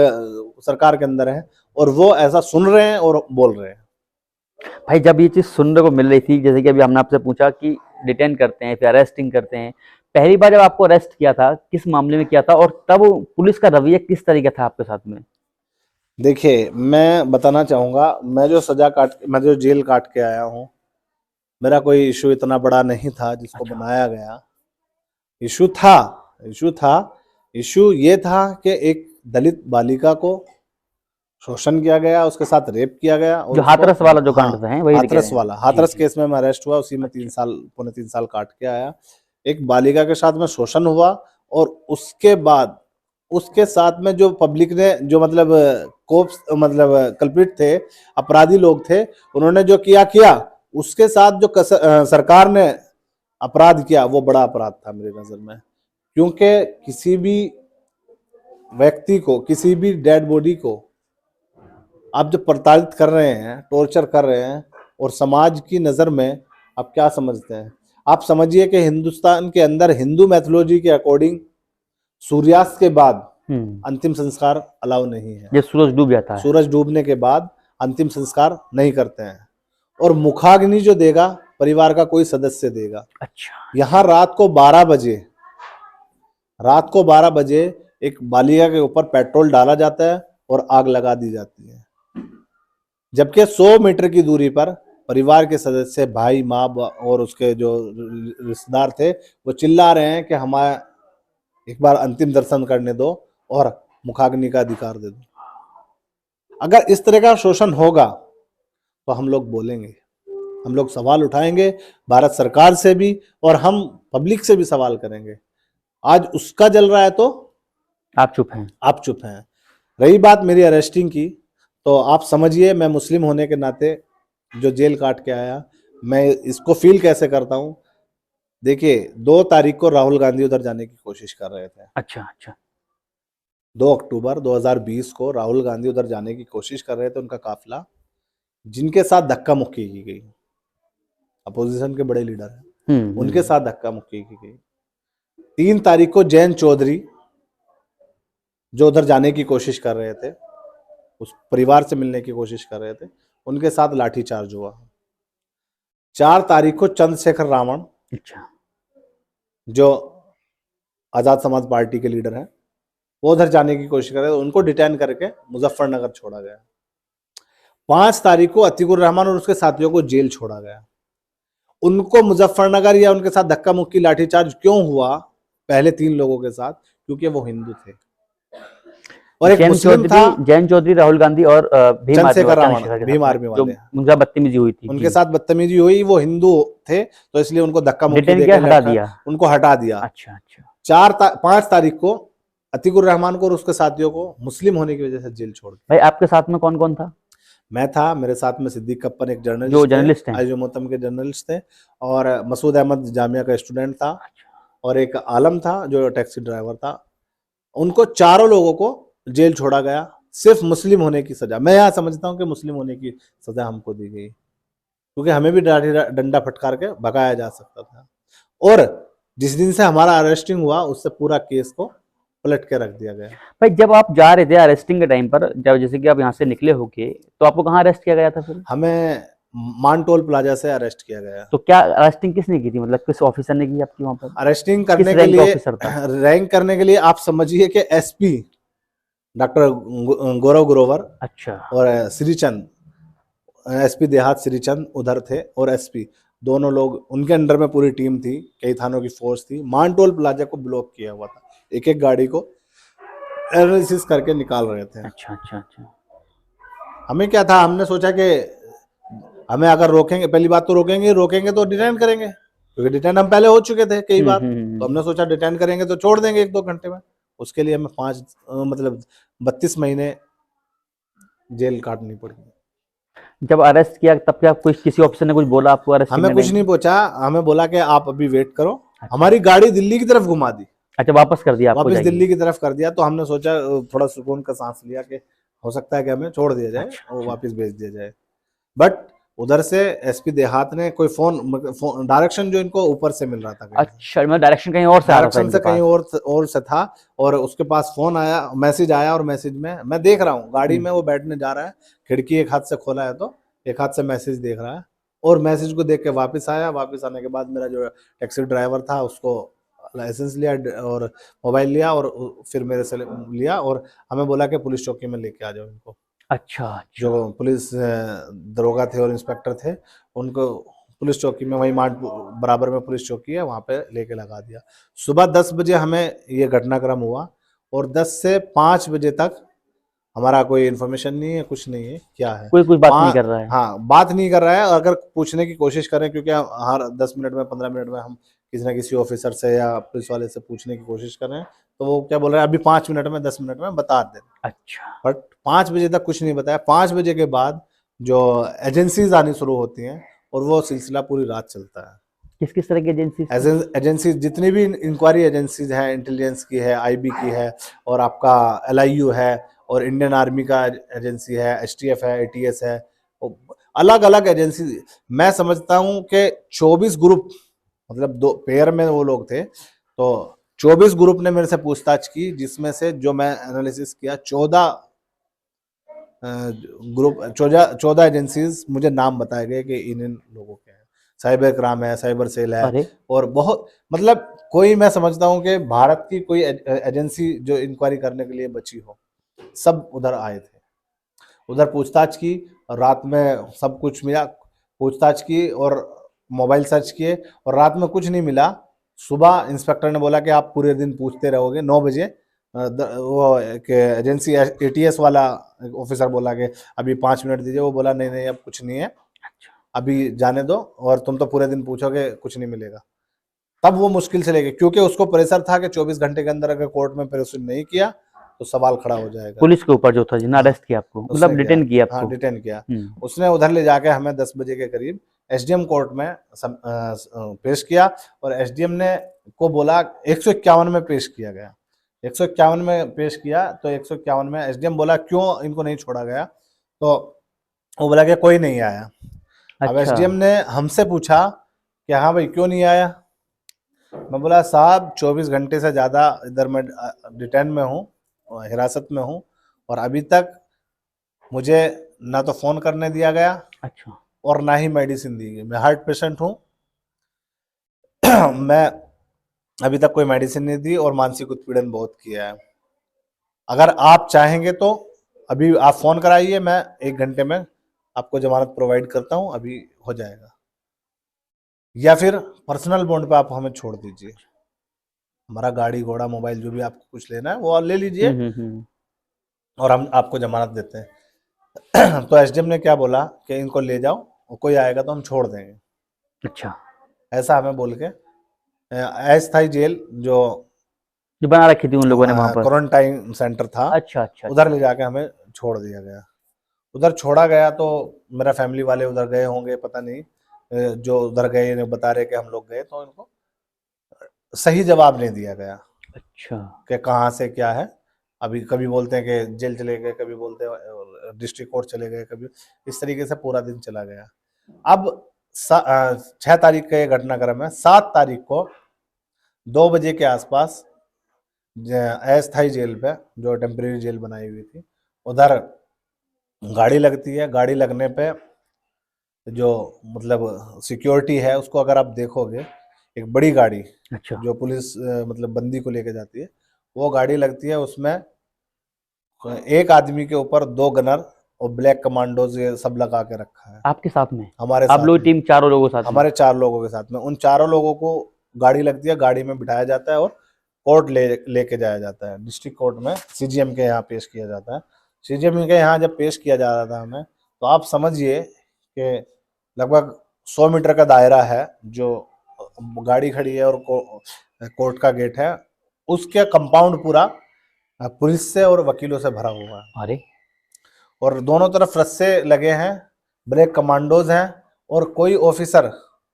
सरकार के अंदर हैं, और वो ऐसा सुन रहे हैं और बोल रहे हैं। भाई जब ये चीज सुनने को मिल रही थी, जैसे कि अभी हमने आपसे पूछा कि डिटेन करते हैं फिर अरेस्टिंग करते हैं, पहली बार जब आपको अरेस्ट किया था किस मामले में किया था, और तब पुलिस का रवैया किस तरीके था आपके साथ में? देखिए, मैं बताना चाहूंगा, मैं जो जेल काट के आया हूँ, मेरा कोई इशू इतना बड़ा नहीं था जिसको बनाया गया। इशू ये था कि एक दलित बालिका को शोषण किया गया, उसके साथ रेप किया गया, और जो उसको, हाथरस वाला जो कांड हाँ, है वही कह रहे हैं? हाथरस जी, केस में मैं अरेस्ट हुआ, उसी में 3 साल, पौने 3 साल काट के आया। एक बालिका के साथ में शोषण हुआ, और उसके बाद उसके साथ में जो पब्लिक ने, जो मतलब कोप्स, मतलब कल्प्रिट थे, अपराधी लोग थे, उन्होंने जो किया, उसके साथ जो सरकार ने अपराध किया, वो बड़ा अपराध था मेरी नजर में। क्योंकि किसी भी व्यक्ति को, किसी भी डेड बॉडी को आप जब प्रताड़ित कर रहे हैं, टॉर्चर कर रहे हैं, और समाज की नज़र में आप क्या समझते हैं? आप समझिए कि हिंदुस्तान के अंदर हिंदू मैथोलॉजी के अकॉर्डिंग सूर्यास्त के बाद अंतिम संस्कार अलाउ नहीं है। जब सूरज डूब जाता है। सूरज डूबने के बाद अंतिम संस्कार नहीं करते हैं, और मुखाग्नि जो देगा परिवार का कोई सदस्य देगा। अच्छा। यहाँ रात को 12 बजे एक बालिका के ऊपर पेट्रोल डाला जाता है और आग लगा दी जाती है, जबकि 100 मीटर की दूरी पर परिवार के सदस्य, भाई, माँ और उसके जो रिश्तेदार थे, वो चिल्ला रहे हैं कि हमारा एक बार अंतिम दर्शन करने दो और मुखाग्नि का अधिकार दे दो। अगर इस तरह का शोषण होगा तो हम लोग बोलेंगे, हम लोग सवाल उठाएंगे, भारत सरकार से भी, और हम पब्लिक से भी सवाल करेंगे। आज उसका जल रहा है तो आप चुप हैं। रही बात मेरी अरेस्टिंग की, तो आप समझिए, मैं मुस्लिम होने के नाते जो जेल काट के आया, मैं इसको फील कैसे करता हूं। देखिए, 2 तारीख को राहुल गांधी उधर जाने की कोशिश कर रहे थे। अच्छा। 2 अक्टूबर 2020 को राहुल गांधी उधर जाने की कोशिश कर रहे थे, उनका काफिला, जिनके साथ धक्का मुक्की की गई, अपोजिशन के बड़े लीडर हैं, उनके साथ धक्का मुक्की की गई। 3 तारीख को जयंत चौधरी जो उधर जाने की कोशिश कर रहे थे, उस परिवार से मिलने की कोशिश कर रहे थे, उनके साथ लाठीचार्ज हुआ। 4 तारीख को चंद्रशेखर रावण, अच्छा। जो आजाद समाज पार्टी के लीडर हैं, वो उधर जाने की कोशिश कर रहे थे, उनको डिटेन करके मुजफ्फरनगर छोड़ा गया। 5 तारीख को अतीकुर रहमान और उसके साथियों को जेल छोड़ा गया। उनको मुजफ्फरनगर या उनके साथ धक्का मुक्की लाठीचार्ज क्यों हुआ पहले 3 लोगों के साथ? क्योंकि वो हिंदू थे, और एक मुस्लिम था, जैन चौधरी, राहुल गांधी और चंद्रशेखर रावण, भीम आर्मी वाले, उनका बदतमीजी हुई थी, उनके साथ बदतमीजी हुई। वो हिंदू थे, तो इसलिए उनको धक्का मुक्की देकर उनको हटा दिया। अच्छा। 5 तारीख को अतीकुर रहमान को और उसके साथियों को मुस्लिम होने की वजह से जेल छोड़ दिया। भाई आपके साथ में कौन कौन था? मैं था, मेरे साथ में सिद्दीक कप्पन एक जर्नलिस्ट हैं, आईजो मोहतम के जर्नलिस्ट थे, और मसूद अहमद जामिया का स्टूडेंट था, और एक आलम था जो टैक्सी ड्राइवर था। उनको चारों लोगों को जेल छोड़ा गया सिर्फ मुस्लिम होने की सजा। मैं यहाँ समझता हूँ कि मुस्लिम होने की सजा हमको दी गई, क्योंकि हमें भी डंडा फटकार के भगाया जा सकता था। और जिस दिन से हमारा अरेस्टिंग हुआ, उससे पूरा केस को पलट के रख दिया गया। भाई जब आप जा रहे थे अरेस्टिंग के टाइम पर, जब जैसे कि आप यहाँ से निकले होके, तो आपको कहाँ अरेस्ट किया गया था फिर? हमें मानटोल प्लाजा से अरेस्ट किया गया। तो क्या अरेस्टिंग किसने की थी, मतलब किस ऑफिसर ने की आपकी वहाँ पर? अरेस्टिंग करने के लिए, रैंक करने के लिए आप समझिए कि एसपी डॉक्टर गौरव ग्रोवर, अच्छा, और श्रीचंद, एसपी देहात श्रीचंद उधर थे, और एसपी दोनों लोग, उनके अंडर में पूरी टीम थी, कई थानों की फोर्स थी। मानटोल प्लाजा को ब्लॉक किया हुआ था, एक एक गाड़ी को एनालिसिस करके निकाल रहे थे। अच्छा अच्छा अच्छा। हमें क्या था, हमने सोचा कि हमें अगर रोकेंगे, पहली बात तो रोकेंगे तो डिटेन करेंगे, क्योंकि डिटेन हम पहले हो चुके थे कई बार। तो हमने सोचा डिटेन करेंगे तो छोड़ देंगे 1-2 घंटे में। उसके लिए हमें 32 महीने जेल काटनी पड़ी। जब अरेस्ट किया तब क्या कुछ किसी ऑफिसर ने कुछ बोला आपको अरेस्ट हमें करने कुछ में? नहीं पूछा, हमें बोला कि आप अभी वेट करो। अच्छा। हमारी गाड़ी दिल्ली की तरफ घुमा दी, अच्छा, वापस कर दिया आपको वापस जाइए। दिल्ली की तरफ कर दिया। तो हमने सोचा थोड़ा सुकून का सांस लिया कि हो सकता है कि हमें छोड़ दिया जाए अच्छा और अच्छा। वापस भेज दिया जाए। बट उधर से एसपी देहात ने कोई फोन डायरेक्शन जो इनको ऊपर से मिल रहा था, कहीं अच्छा, मतलब डायरेक्शन कहीं और से आ रहा था डायरेक्शन इनके से कहीं पास। और से था। और उसके पास फोन आया, मैसेज आया, और मैसेज में मैं देख रहा हूँ गाड़ी में हम्म। वो बैठने जा रहा है, खिड़की एक हाथ से खोला है तो एक हाथ से मैसेज देख रहा है। और मैसेज को देख के वापस आया। वापस आने के बाद मेरा जो टैक्सी ड्राइवर था उसको लाइसेंस लिया और मोबाइल लिया, और फिर मेरे से लिया, और हमें बोला कि पुलिस चौकी में लेके आ जाओ इनको। अच्छा जो अच्छा। पुलिस दरोगा थे और इंस्पेक्टर थे, उनको पुलिस चौकी में, वही मार्ट बराबर में पुलिस चौकी है, वहां पे लेके लगा दिया। सुबह 10 बजे हमें ये घटनाक्रम हुआ, और 10 से 5 बजे तक हमारा कोई इन्फॉर्मेशन नहीं है, कुछ नहीं है क्या है। कोई कुछ बात नहीं कर रहा है। हाँ, बात नहीं कर रहा है। अगर पूछने की कोशिश करें, क्योंकि हर 10 मिनट में 15 मिनट में हम किसी ना किसी ऑफिसर से या पुलिस वाले से पूछने की कोशिश कर रहे हैं, तो वो क्या बोल रहे हैं, अभी 5 मिनट में 10 मिनट में बता दें। अच्छा। बट 5 बजे तक कुछ नहीं बताया। 5 बजे के बाद जो एजेंसीज आनी शुरू होती हैं, और वो सिलसिला पूरी रात चलता है। किस किस तरह की एजेंसी? एजेंसी जितनी भी इंक्वायरी एजेंसीज हैं, इंटेलिजेंस की है, आईबी की है, और आपका एलआईयू है, और इंडियन आर्मी का एजेंसी है, एसटीएफ है, एटीएस है, अलग अलग एजेंसी। मैं समझता हूं कि 24 ग्रुप, मतलब 2 पेयर में वो लोग थे, तो 24 ग्रुप ने मेरे से पूछताछ की, जिसमें से जो मैं एनालिसिस किया 14 ग्रुप 14 एजेंसीज मुझे नाम बताए गए कि इन लोगों के हैं। साइबर क्राइम है, साइबर सेल है, अरे और बहुत, मतलब कोई, मैं समझता हूं कि भारत की कोई एजेंसी जो इंक्वायरी करने के लिए बची हो, सब उधर आए थे। उधर पूछताछ की, और रात में सब कुछ मिला। पूछताछ की और मोबाइल सर्च किए, और रात में कुछ नहीं मिला। सुबह इंस्पेक्टर ने बोला कि आप पूरे दिन पूछते रहोगे। 9 बजे वो एक एजेंसी एटीएस वाला ऑफिसर बोला कि अभी 5 मिनट दीजिए। वो बोला नहीं नहीं, अब कुछ नहीं है, अभी जाने दो, और तुम तो पूरे दिन पूछोगे, कुछ नहीं मिलेगा। तब वो मुश्किल से लेके, क्योंकि उसको प्रेशर था कि 24 घंटे के अंदर अगर कोर्ट में प्रेशर नहीं किया तो सवाल खड़ा हो जाएगा। पुलिस के ऊपर जो था जिन्हें हाँ, अरेस्ट किया आपको, उसने मतलब किया। डिटेन किया हाँ, आपको। डिटेन किया। हम्म। उसने उधर ले जाके हमें 10 बजे के करीब एसडीएम कोर्ट में पेश किया, और एसडीएम ने को बोला 151 में पेश किया गया। 151 में पेश किया, तो 151 में एसडीएम बोला क्यों इनको नहीं छोड़ा गया, तो वो बोला कि कोई नहीं आया। अब अच्छा। एसडीएम ने हमसे पूछा कि हाँ भाई क्यों नहीं आया। मैं बोला साहब 24 घंटे से ज़्यादा इधर मैं डिटेन में हूँ, हिरासत में हूँ, और अभी तक मुझे ना तो फ़ोन करने दिया गया, अच्छा। और ना ही मेडिसिन दी गई। मैं हार्ट पेशेंट हूँ। मैं अभी तक कोई मेडिसिन नहीं दी, और मानसिक उत्पीड़न बहुत किया है। अगर आप चाहेंगे तो अभी आप फ़ोन कराइए, मैं 1 घंटे में आपको जमानत प्रोवाइड करता हूँ, अभी हो जाएगा, या फिर पर्सनल बॉन्ड पे आप हमें छोड़ दीजिए। हमारा गाड़ी घोड़ा मोबाइल जो भी आपको कुछ लेना है वो आप ले लीजिए, हम्म। और हम आपको जमानत देते हैं। तो एसडीएम ने क्या बोला कि इनको ले जाओ, और कोई आएगा तो हम छोड़ देंगे, अच्छा, ऐसा हमें बोल के अस्थायी जेल जो जो बना रखी थी उन लोगों ने वहां पर। क्वारंटाइन सेंटर था, अच्छा अच्छा उधर अच्छा। ले जाके हमें छोड़ दिया गया। उधर छोड़ा गया तो मेरा फैमिली वाले उधर गए होंगे, पता नहीं। जो उधर गए ने बता रहे कि हम लोग गए, तो इनको सही जवाब नहीं दिया गया अच्छा। कि कहाँ से क्या है। अभी कभी बोलते हैं कि जेल चले गए, कभी बोलते हैं डिस्ट्रिक्ट कोर्ट चले गए, कभी इस तरीके से पूरा दिन चला गया। अब 6 तारीख का ये घटनाक्रम है। 7 तारीख को 2 बजे के आसपास अस्थायी जेल पे, जो टेम्परेरी जेल बनाई हुई थी, उधर गाड़ी लगती है। गाड़ी लगने पे जो मतलब सिक्योरिटी है उसको अगर आप देखोगे, एक बड़ी गाड़ी अच्छा। जो पुलिस मतलब बंदी को लेके जाती है, वो गाड़ी लगती है। उसमें एक आदमी के ऊपर 2 गनर और ब्लैक कमांडोज ये सब लगा के रखा है। आपके साथ में? हमारे आप साथ लोग में, टीम चारों लोगों के साथ में? हमारे 4 लोगों के साथ में। उन चारों लोगों को गाड़ी लगती है, गाड़ी में बिठाया जाता है, और कोर्ट लेके जाया जाता है, डिस्ट्रिक्ट कोर्ट में सीजीएम के यहाँ पेश किया जाता है। सीजीएम के यहाँ जब पेश किया जा रहा था हमें, तो आप समझिए कि लगभग 100 मीटर का दायरा है, जो गाड़ी खड़ी है और कोर्ट का गेट है, उसके कंपाउंड पूरा पुलिस से और वकीलों से भरा हुआ है। अरे और दोनों तरफ रस्से लगे हैं, ब्रेक कमांडोज हैं, और कोई ऑफिसर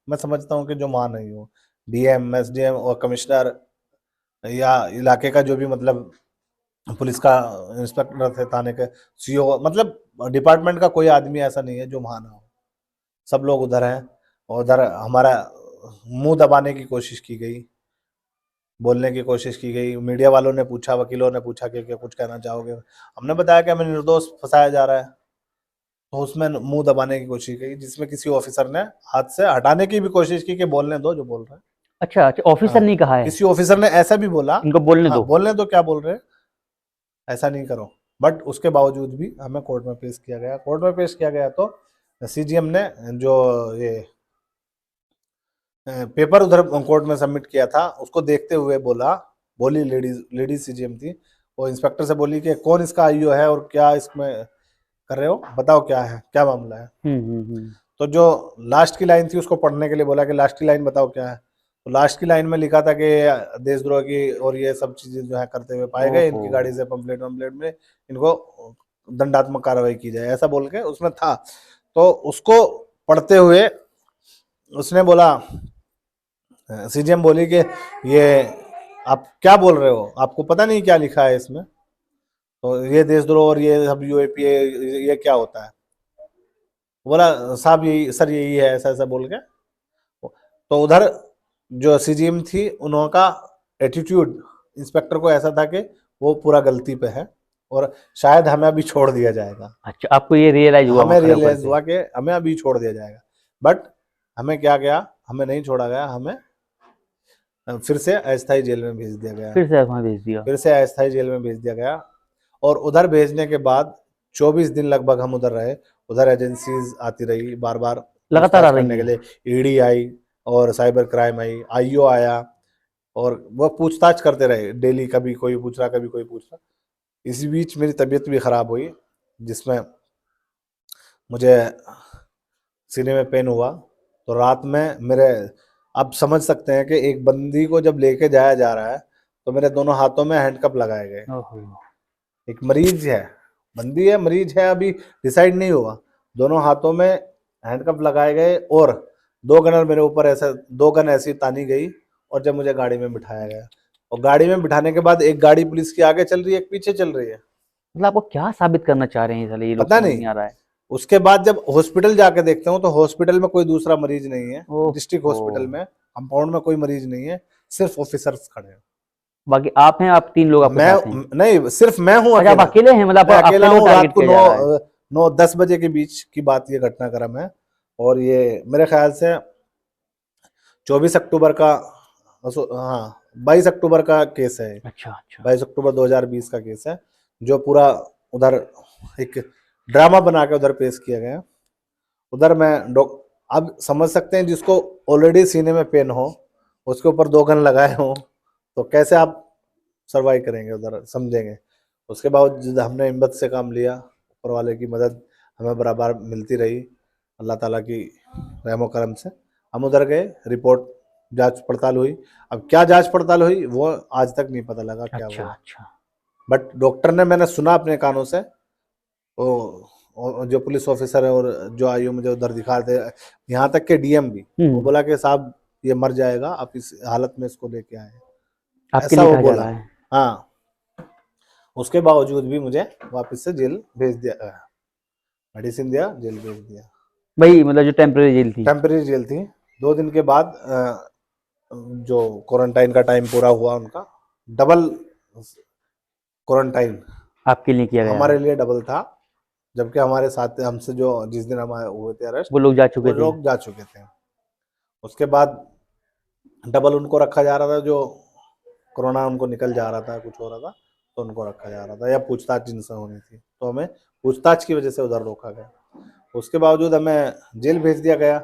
मैं समझता हूँ कि जो मान नहीं हो, डीएम, एसडीएम और कमिश्नर या इलाके का जो भी मतलब पुलिस का इंस्पेक्टर थे, थाने के सीओ, मतलब डिपार्टमेंट का कोई आदमी ऐसा नहीं है जो वहां ना हो। सब लोग उधर हैं, और उधर हमारा मुंह दबाने की कोशिश की गई, बोलने की कोशिश की गई। मीडिया वालों ने पूछा, वकीलों ने पूछा कि क्या कुछ कहना चाहोगे। हमने बताया कि हमें निर्दोष फंसाया जा रहा है, तो उसमें मुंह दबाने की कोशिश की, जिसमें किसी ऑफिसर ने हाथ से हटाने की भी कोशिश की कि बोलने दो जो बोल रहे हैं। अच्छा अच्छा, ऑफिसर हाँ, नहीं कहा है, किसी ऑफिसर ने ऐसा भी बोला, इनको बोलने हाँ दो। बोलने दो, क्या बोल रहे हैं, ऐसा नहीं करो। बट उसके बावजूद भी हमें कोर्ट में पेश किया गया। कोर्ट में पेश किया गया तो सीजीएम ने जो ये पेपर उधर कोर्ट में सबमिट किया था, उसको देखते हुए बोली लेडीज सीजीएम थी, वो इंस्पेक्टर से बोली कि कौन इसका आईओ है और क्या इसमें कर रहे हो, बताओ क्या है, क्या मामला है। तो जो लास्ट की लाइन थी उसको पढ़ने के लिए बोला कि लास्ट की लाइन बताओ क्या है। तो लास्ट की लाइन में लिखा था कि देशद्रोह की और ये सब चीजें जो है करते हुए पाए गए, इनकी गाड़ी से पंपलेट में इनको दंडात्मक कार्रवाई की जाए, ऐसा बोल के उसमें था। तो उसको पढ़ते हुए उसने बोला, सीजीएम बोली कि ये आप क्या बोल रहे हो, आपको पता नहीं क्या लिखा है इसमें, तो ये देशद्रोह और ये सब यूएपी ये क्या होता है। बोला साहब यही सर, यही है, ऐसा ऐसा बोल के। तो उधर जो सीजीएम थी, उनका एटीट्यूड इंस्पेक्टर को ऐसा था कि वो पूरा गलती पे है और शायद हमें अभी छोड़ दिया जाएगा। अच्छा, आपको ये रियलाइज हुआ? हमें रियलाइज हुआ कि हमें अभी छोड़ दिया जाएगा, बट हमें क्या गया, हमें नहीं छोड़ा गया, हमें फिर से अस्थायी जेल में भेज दिया गया। फिर से वहां भेज दिया? फिर से अस्थायी जेल में भेज दिया गया। और उधर भेजने के बाद 24 दिन लगभग हम उधर रहे। उधर एजेंसीज आती रही बार बार लगातार आ रही करने के लिए, ईडी आई और साइबर क्राइम आई, आईओ आया, और वो पूछताछ करते रहे डेली, कभी कोई पूछ रहा, कभी कोई पूछ रहा। इसी बीच मेरी तबीयत भी खराब हुई, जिसमें मुझे सीने में पेन हुआ। तो रात में मेरे, आप समझ सकते हैं कि एक बंदी को जब लेके जाया जा रहा है तो मेरे दोनों हाथों में हैंडकप लगाए गए। एक मरीज है, बंदी है, मरीज है, अभी डिसाइड नहीं हुआ। दोनों हाथों में हैंडकप लगाए गए और 2 गनर मेरे ऊपर ऐसे 2 गन ऐसी तानी गई। और जब मुझे गाड़ी में बिठाया गया, और गाड़ी में बिठाने के बाद एक गाड़ी पुलिस की आगे चल रही है, एक पीछे चल रही है। मतलब आपको क्या साबित करना चाह रहे हैं साले ये लोग, पता समझ नहीं। आ रहा है। उसके बाद जब हॉस्पिटल जाके देखते हो तो हॉस्पिटल में कोई दूसरा मरीज नहीं है, डिस्ट्रिक्ट हॉस्पिटल में कंपाउंड में कोई मरीज नहीं है, सिर्फ ऑफिसर्स खड़े हैं। बाकी आप हैं, आप 3 लोग आपके साथ हैं? नहीं, सिर्फ मैं हूँ, अच्छा, आप अकेले हैं? मतलब आप अकेला अकेले हूँ। टारगेट रात को किया जा रहा है? 9-10 बजे के बीच की बात, ये घटनाक्रम है। और ये मेरे ख्याल से 24 अक्टूबर का, हाँ 22 अक्टूबर का केस है। अच्छा अच्छा, 22 अक्टूबर 2020 का केस है, जो पूरा उधर एक ड्रामा बना के उधर पेश किया गया। उधर मैं अब समझ सकते हैं, जिसको ऑलरेडी सीने में पेन हो, उसके ऊपर 2 गन लगाए हो, तो कैसे आप सर्वाइव करेंगे उधर, समझेंगे। उसके बावजूद हमने हिम्मत से काम लिया, ऊपर वाले की मदद हमें बराबर मिलती रही, अल्लाह ताला की रहमो करम से। हम उधर गए, रिपोर्ट जांच पड़ताल हुई। अब क्या जांच पड़ताल हुई वो आज तक नहीं पता लगा क्या अच्छा हुआ। अच्छा। बट डॉक्टर ने, मैंने सुना अपने कानों से, वो जो पुलिस ऑफिसर है और जो आईओ मुझे उधर दिखा थे, यहाँ तक के डीएम भी, वो बोला कि साहब ये मर जाएगा, आप इस हालत में इसको लेके आए, आपके ऐसा लिए वो कहा जा बोला। रहा है? हाँ, उसके बावजूद भी मुझे वापस से जेल भेज दिया, मेडिसिन दिया, जेल भेज दिया। भाई मतलब जो टेम्परेरी जेल थी? टेम्परेरी जेल थी। 2 दिन के बाद जो क्वारंटाइन का टाइम पूरा हुआ, उनका डबल क्वारंटाइन आपके लिए किया गया? हमारे लिए डबल था, जबकि हमारे साथ हमसे जो जिस दिन हम हुए थे अरेस्ट, वो लोग जा वो चुके थे? लोग जा चुके थे। उसके बाद डबल उनको रखा जा रहा था, जो कोरोना उनको निकल जा रहा था, कुछ हो रहा था, तो उनको रखा जा रहा था, या पूछताछ जिनसे होनी थी, तो हमें पूछताछ की वजह से उधर रोका गया। उसके बावजूद हमें जेल भेज दिया गया।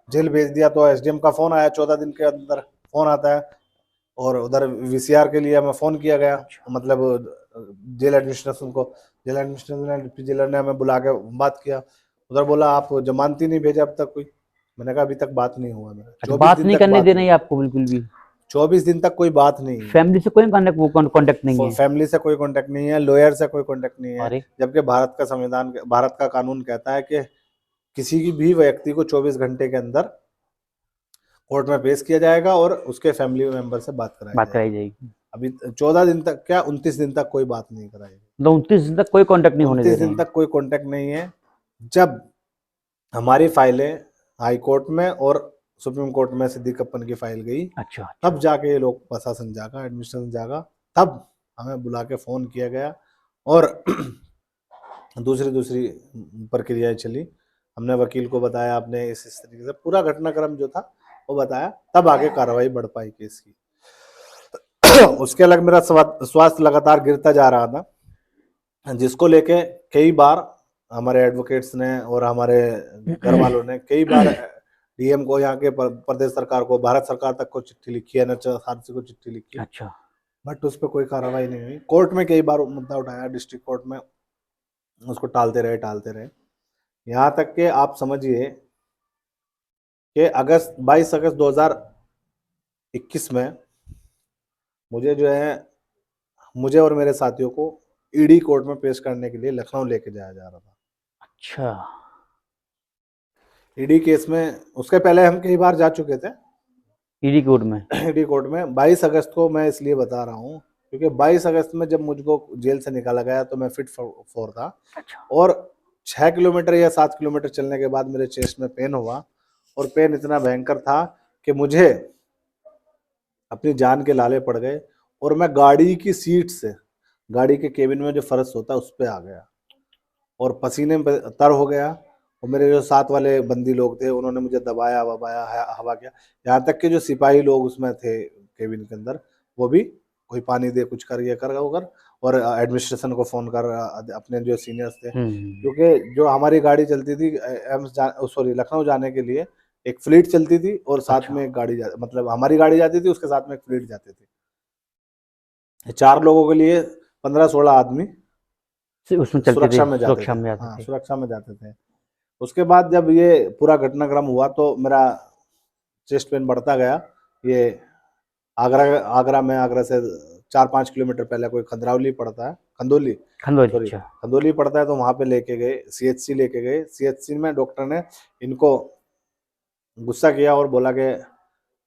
जेल भेज दिया तो एसडीएम का फ़ोन आया, 14 दिन के अंदर फ़ोन आता है, और उधर वीसीआर के लिए हमें फोन किया गया, मतलब जेल एडमिनिस्ट्रेशन को। जेल एडमिनिस्ट्रेशन डिप्टी जेलर ने हमें बुला के बात किया। उधर बोला आप जमानती नहीं भेजा अब तक कोई। मैंने कहा अभी तक बात नहीं हुआ मेरा। अच्छा, बात नहीं करने दे रहे हैं आपको बिल्कुल भी? 24 दिन तक कोई बात नहीं है। फैमिली से कोई कांटेक्ट नहीं है? फैमिली से कोई कांटेक्ट नहीं है, लॉयर से कोई कांटेक्ट नहीं है। अरे जबकि भारत का संविधान, भारत का कानून कहता है कि किसी की भी व्यक्ति को 24 घंटे के अंदर कोर्ट में पेश किया जाएगा और उसके फैमिली मेंबर से बात कराई जाएगी। अभी 14 दिन तक क्या 29 दिन तक कोई बात नहीं कराई। तो 29 दिन तक कोई कांटेक्ट नहीं होने दे 29 रहे दिन हैं? तक कोई कांटेक्ट नहीं है। जब हमारी फाइलें हाई कोर्ट में और सुप्रीम कोर्ट में सिद्दीकअप्पन की फाइल गई, अच्छा, तब जाके ये लोग प्रशासन जागा, एडमिनिस्ट्रेशन जागा, तब हमें बुला के फोन किया गया और दूसरी प्रक्रियाएं चली। हमने वकील को बताया, आपने इस तरीके से पूरा घटनाक्रम जो था वो बताया, तब आगे कार्रवाई बढ़ पाई केस की। उसके अलग मेरा स्वास्थ्य लगातार गिरता जा रहा था, जिसको लेके कई बार हमारे एडवोकेट्स ने और हमारे घर वालों ने कई बार डीएम को, यहाँ के प्रदेश सरकार को, भारत सरकार तक को चिट्ठी लिखी है, NHRC को चिट्ठी लिखी। अच्छा, बट उस पर कोई कार्रवाई नहीं हुई। कोर्ट में कई बार मुद्दा उठाया, डिस्ट्रिक्ट कोर्ट में, उसको टालते रहे। यहाँ तक कि आप समझिए कि 22 अगस्त 2021 में मुझे और मेरे साथियों को ईडी कोर्ट में पेश करने के लिए लखनऊ लेके जाया जा रहा था। अच्छा, ईडी केस में उसके पहले हम कई बार जा चुके थे ईडी कोर्ट में। ईडी कोर्ट में 22 अगस्त को मैं इसलिए बता रहा हूँ क्योंकि 22 अगस्त में जब मुझको जेल से निकाला गया तो मैं फिट फॉर था। अच्छा, और 6 किलोमीटर या 7 किलोमीटर चलने के बाद मेरे चेस्ट में पेन हुआ और पेन इतना भयंकर था कि मुझे अपनी जान के लाले पड़ गए और मैं गाड़ी की सीट से, गाड़ी के केबिन में जो फर्श होता है उस पर आ गया और पसीने में तर हो गया। और मेरे जो साथ वाले बंदी लोग थे उन्होंने मुझे दबाया वबाया, हवा किया। यहाँ तक कि जो सिपाही लोग उसमें थे केबिन के अंदर, वो भी कोई पानी दे, कुछ कर, ये कर और एडमिनिस्ट्रेशन को फोन कर, अपने जो सीनियर्स थे, क्योंकि जो हमारी गाड़ी चलती थी लखनऊ जाने के लिए एक फ्लीट चलती थी और साथ में एक गाड़ी मतलब हमारी गाड़ी जाती थी, उसके साथ में एक फ्लीट जाती थी। 4 लोगों के लिए 15-16 आदमी उसमें सुरक्षा में जाते थे। उसके बाद जब ये पूरा घटनाक्रम हुआ तो मेरा चेस्ट पेन बढ़ता गया। ये आगरा से 4-5 किलोमीटर पहले कोई खंदरौली पड़ता है, खंदौली पड़ता है, तो वहां पे लेके गए, CHC लेके गए। CHC में डॉक्टर ने इनको गुस्सा किया और बोला कि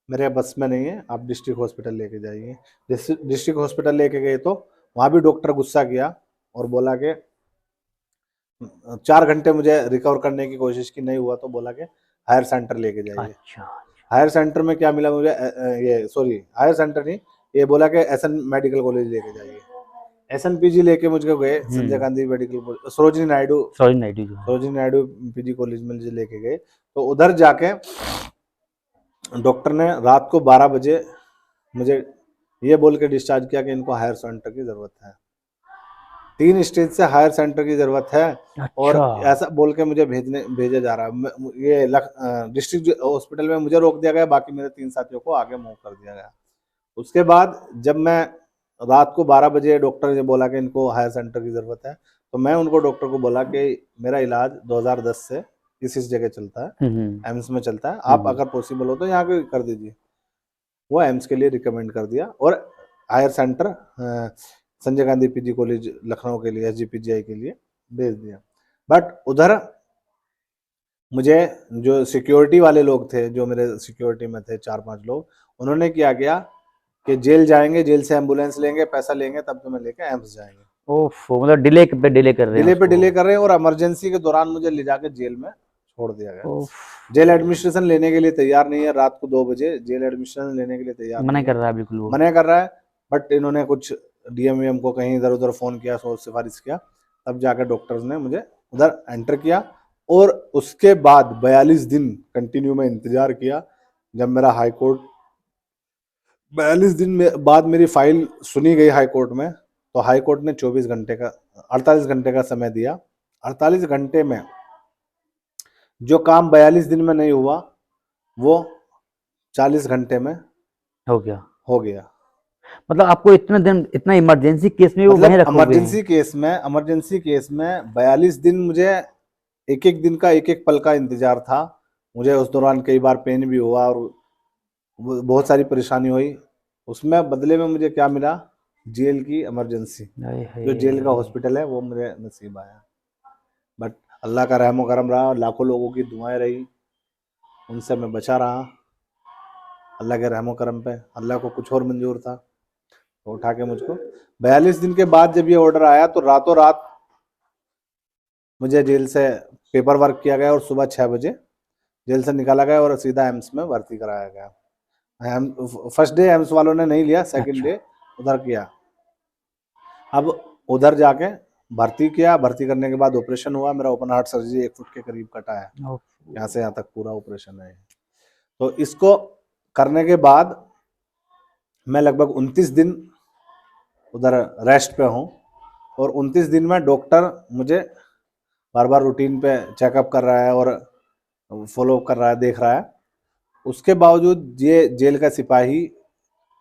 मेरे बस में नहीं है, आप डिस्ट्रिक्ट हॉस्पिटल लेके जाइए। डिस्ट्रिक्ट हॉस्पिटल लेके गए तो वहां भी डॉक्टर गुस्सा किया और बोला कि 4 घंटे मुझे रिकवर करने की कोशिश की, नहीं हुआ तो बोला कि हायर सेंटर लेके जाइए। अच्छा, हायर सेंटर में क्या मिला मुझे, हायर सेंटर नहीं, ये बोला कि SN मेडिकल कॉलेज लेके जाइए। SNPG लेके मुझे गए, Sanjay Gandhi medical, Sarojini Naidu PG college में मुझे लेके गए। तो उधर जाके डॉक्टर ने रात को 12 बजे मुझे ये बोल के डिस्चार्ज किया कि इनको हायर सेंटर की जरूरत है, 3 स्टेज से हायर सेंटर की जरूरत है। अच्छा। और ऐसा बोल के मुझे भेजा जा रहा है। ये डिस्ट्रिक्ट हॉस्पिटल में मुझे रोक दिया गया, बाकी मेरे 3 साथियों को आगे मूव कर दिया गया। उसके बाद जब मैं रात को 12 बजे डॉक्टर ने बोला कि इनको हायर सेंटर की जरूरत है, तो मैं उनको डॉक्टर को बोला कि मेरा इलाज 2010 से इस जगह चलता है, एम्स में चलता है, आप अगर पॉसिबल हो तो यहाँ कर दीजिए। वो एम्स के लिए रिकमेंड कर दिया और higher centre Sanjay Gandhi PG college Lucknow के लिए, SGPGI के लिए भेज दिया। बट उधर मुझे जो सिक्योरिटी वाले लोग थे, जो मेरे सिक्योरिटी में थे 4-5 लोग, उन्होंने क्या किया कि जेल जाएंगे, जेल से एम्बुलेंस लेंगे, पैसा लेंगे, तब तुम्हें लेके एम्स जाएंगे। ओफो, मतलब डिले कर रहे हैं और इमरजेंसी के दौरान मुझे ले जाके जेल में छोड़ दिया गया। जेल एडमिनिस्ट्रेशन लेने के लिए तैयार नहीं है। रात को 2 बजे जेल एडमिनिस्ट्रेशन लेने के लिए तैयार मना कर रहा है, बिल्कुल मना कर रहा है। बट इन्होंने कुछ DM को कहीं इधर उधर फोन किया, सिफारिश किया, तब जाकर डॉक्टर्स ने मुझे उधर एंटर किया। और उसके बाद 42 दिन कंटिन्यू में इंतजार किया। जब मेरा हाई कोर्ट 42 दिन में बाद मेरी फाइल सुनी गई हाई कोर्ट में, तो हाई कोर्ट ने 48 घंटे का समय दिया। 48 घंटे में जो काम 42 दिन में नहीं हुआ वो 40 घंटे में हो गया। मतलब आपको इतना दिन, इतना इमरजेंसी केस में वो वहीं मतलब रखे हुए हैं। इमरजेंसी केस में 42 दिन मुझे एक एक दिन का एक एक पल का इंतजार था। मुझे उस दौरान कई बार पेन भी हुआ और बहुत सारी परेशानी हुई। उसमें बदले में मुझे क्या मिला? जेल की इमरजेंसी। हाय जो जेल का हाय। हॉस्पिटल है वो मुझे नसीब आया। बट अल्लाह का रहम करम रहा और लाखों लोगों की दुआएं रही, उनसे मैं बचा रहा। अल्लाह के रहम करम पे अल्लाह को कुछ और मंजूर था तो उठा के मुझको 42 दिन के बाद जब ये ऑर्डर आया तो रातों रात मुझे जेल से पेपर वर्क किया गया और सुबह 6 बजे जेल से निकाला गया और सीधा एम्स में भर्ती कराया गया। फर्स्ट डे एम्स वालों ने नहीं लिया, सेकंड अच्छा। डे उधर किया। अब उधर जाके भर्ती किया, भर्ती करने के बाद ऑपरेशन हुआ। मेरा ओपन हार्ट सर्जरी 1 फुट के करीब कटा है, ओफ। यहाँ से यहाँ तक पूरा ऑपरेशन है। तो इसको करने के बाद मैं लगभग 29 दिन उधर रेस्ट पे हूँ और 29 दिन में डॉक्टर मुझे बार बार रूटीन पे चेकअप कर रहा है और फॉलो कर रहा है, देख रहा है। उसके बावजूद ये जेल का सिपाही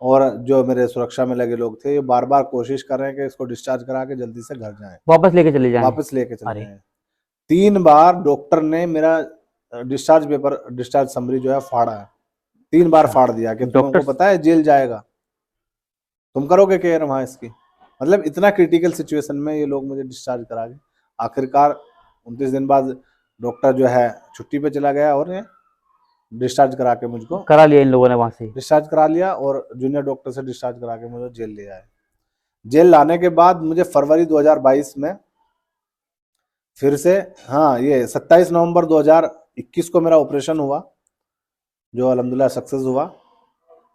और जो मेरे सुरक्षा में लगे लोग थे, ये बार बार कोशिश कर रहे हैं कि इसको डिस्चार्ज करा के जल्दी से घर जाएं, वापस लेके चले जाएं। वापस लेके चले अरे। जाएं। 3 बार डॉक्टर ने मेरा डिस्चार्ज पेपर, डिस्चार्ज समरी जो है फाड़ा है। 3 बार अच्छा। फाड़ दिया कि तुमको डॉक्टर। पता है जेल जाएगा, तुम करोगे केयर वहां इसकी। मतलब इतना क्रिटिकल सिचुएशन में ये लोग मुझे डिस्चार्ज करा के आखिरकार 29 दिन बाद डॉक्टर जो है छुट्टी पे चला गया और ये डिस्चार्ज करा के मुझको करा लिया इन लोगों ने वहां से। डिस्चार्ज करा लिया और जूनियर डॉक्टर से डिस्चार्ज करा के मुझे जेल ले आए। जेल लाने के बाद मुझे फरवरी 2022 में फिर से, हाँ, ये 27 नवंबर 2021 को मेरा ऑपरेशन हुआ जो अल्हम्दुलिल्लाह सक्सेस हुआ।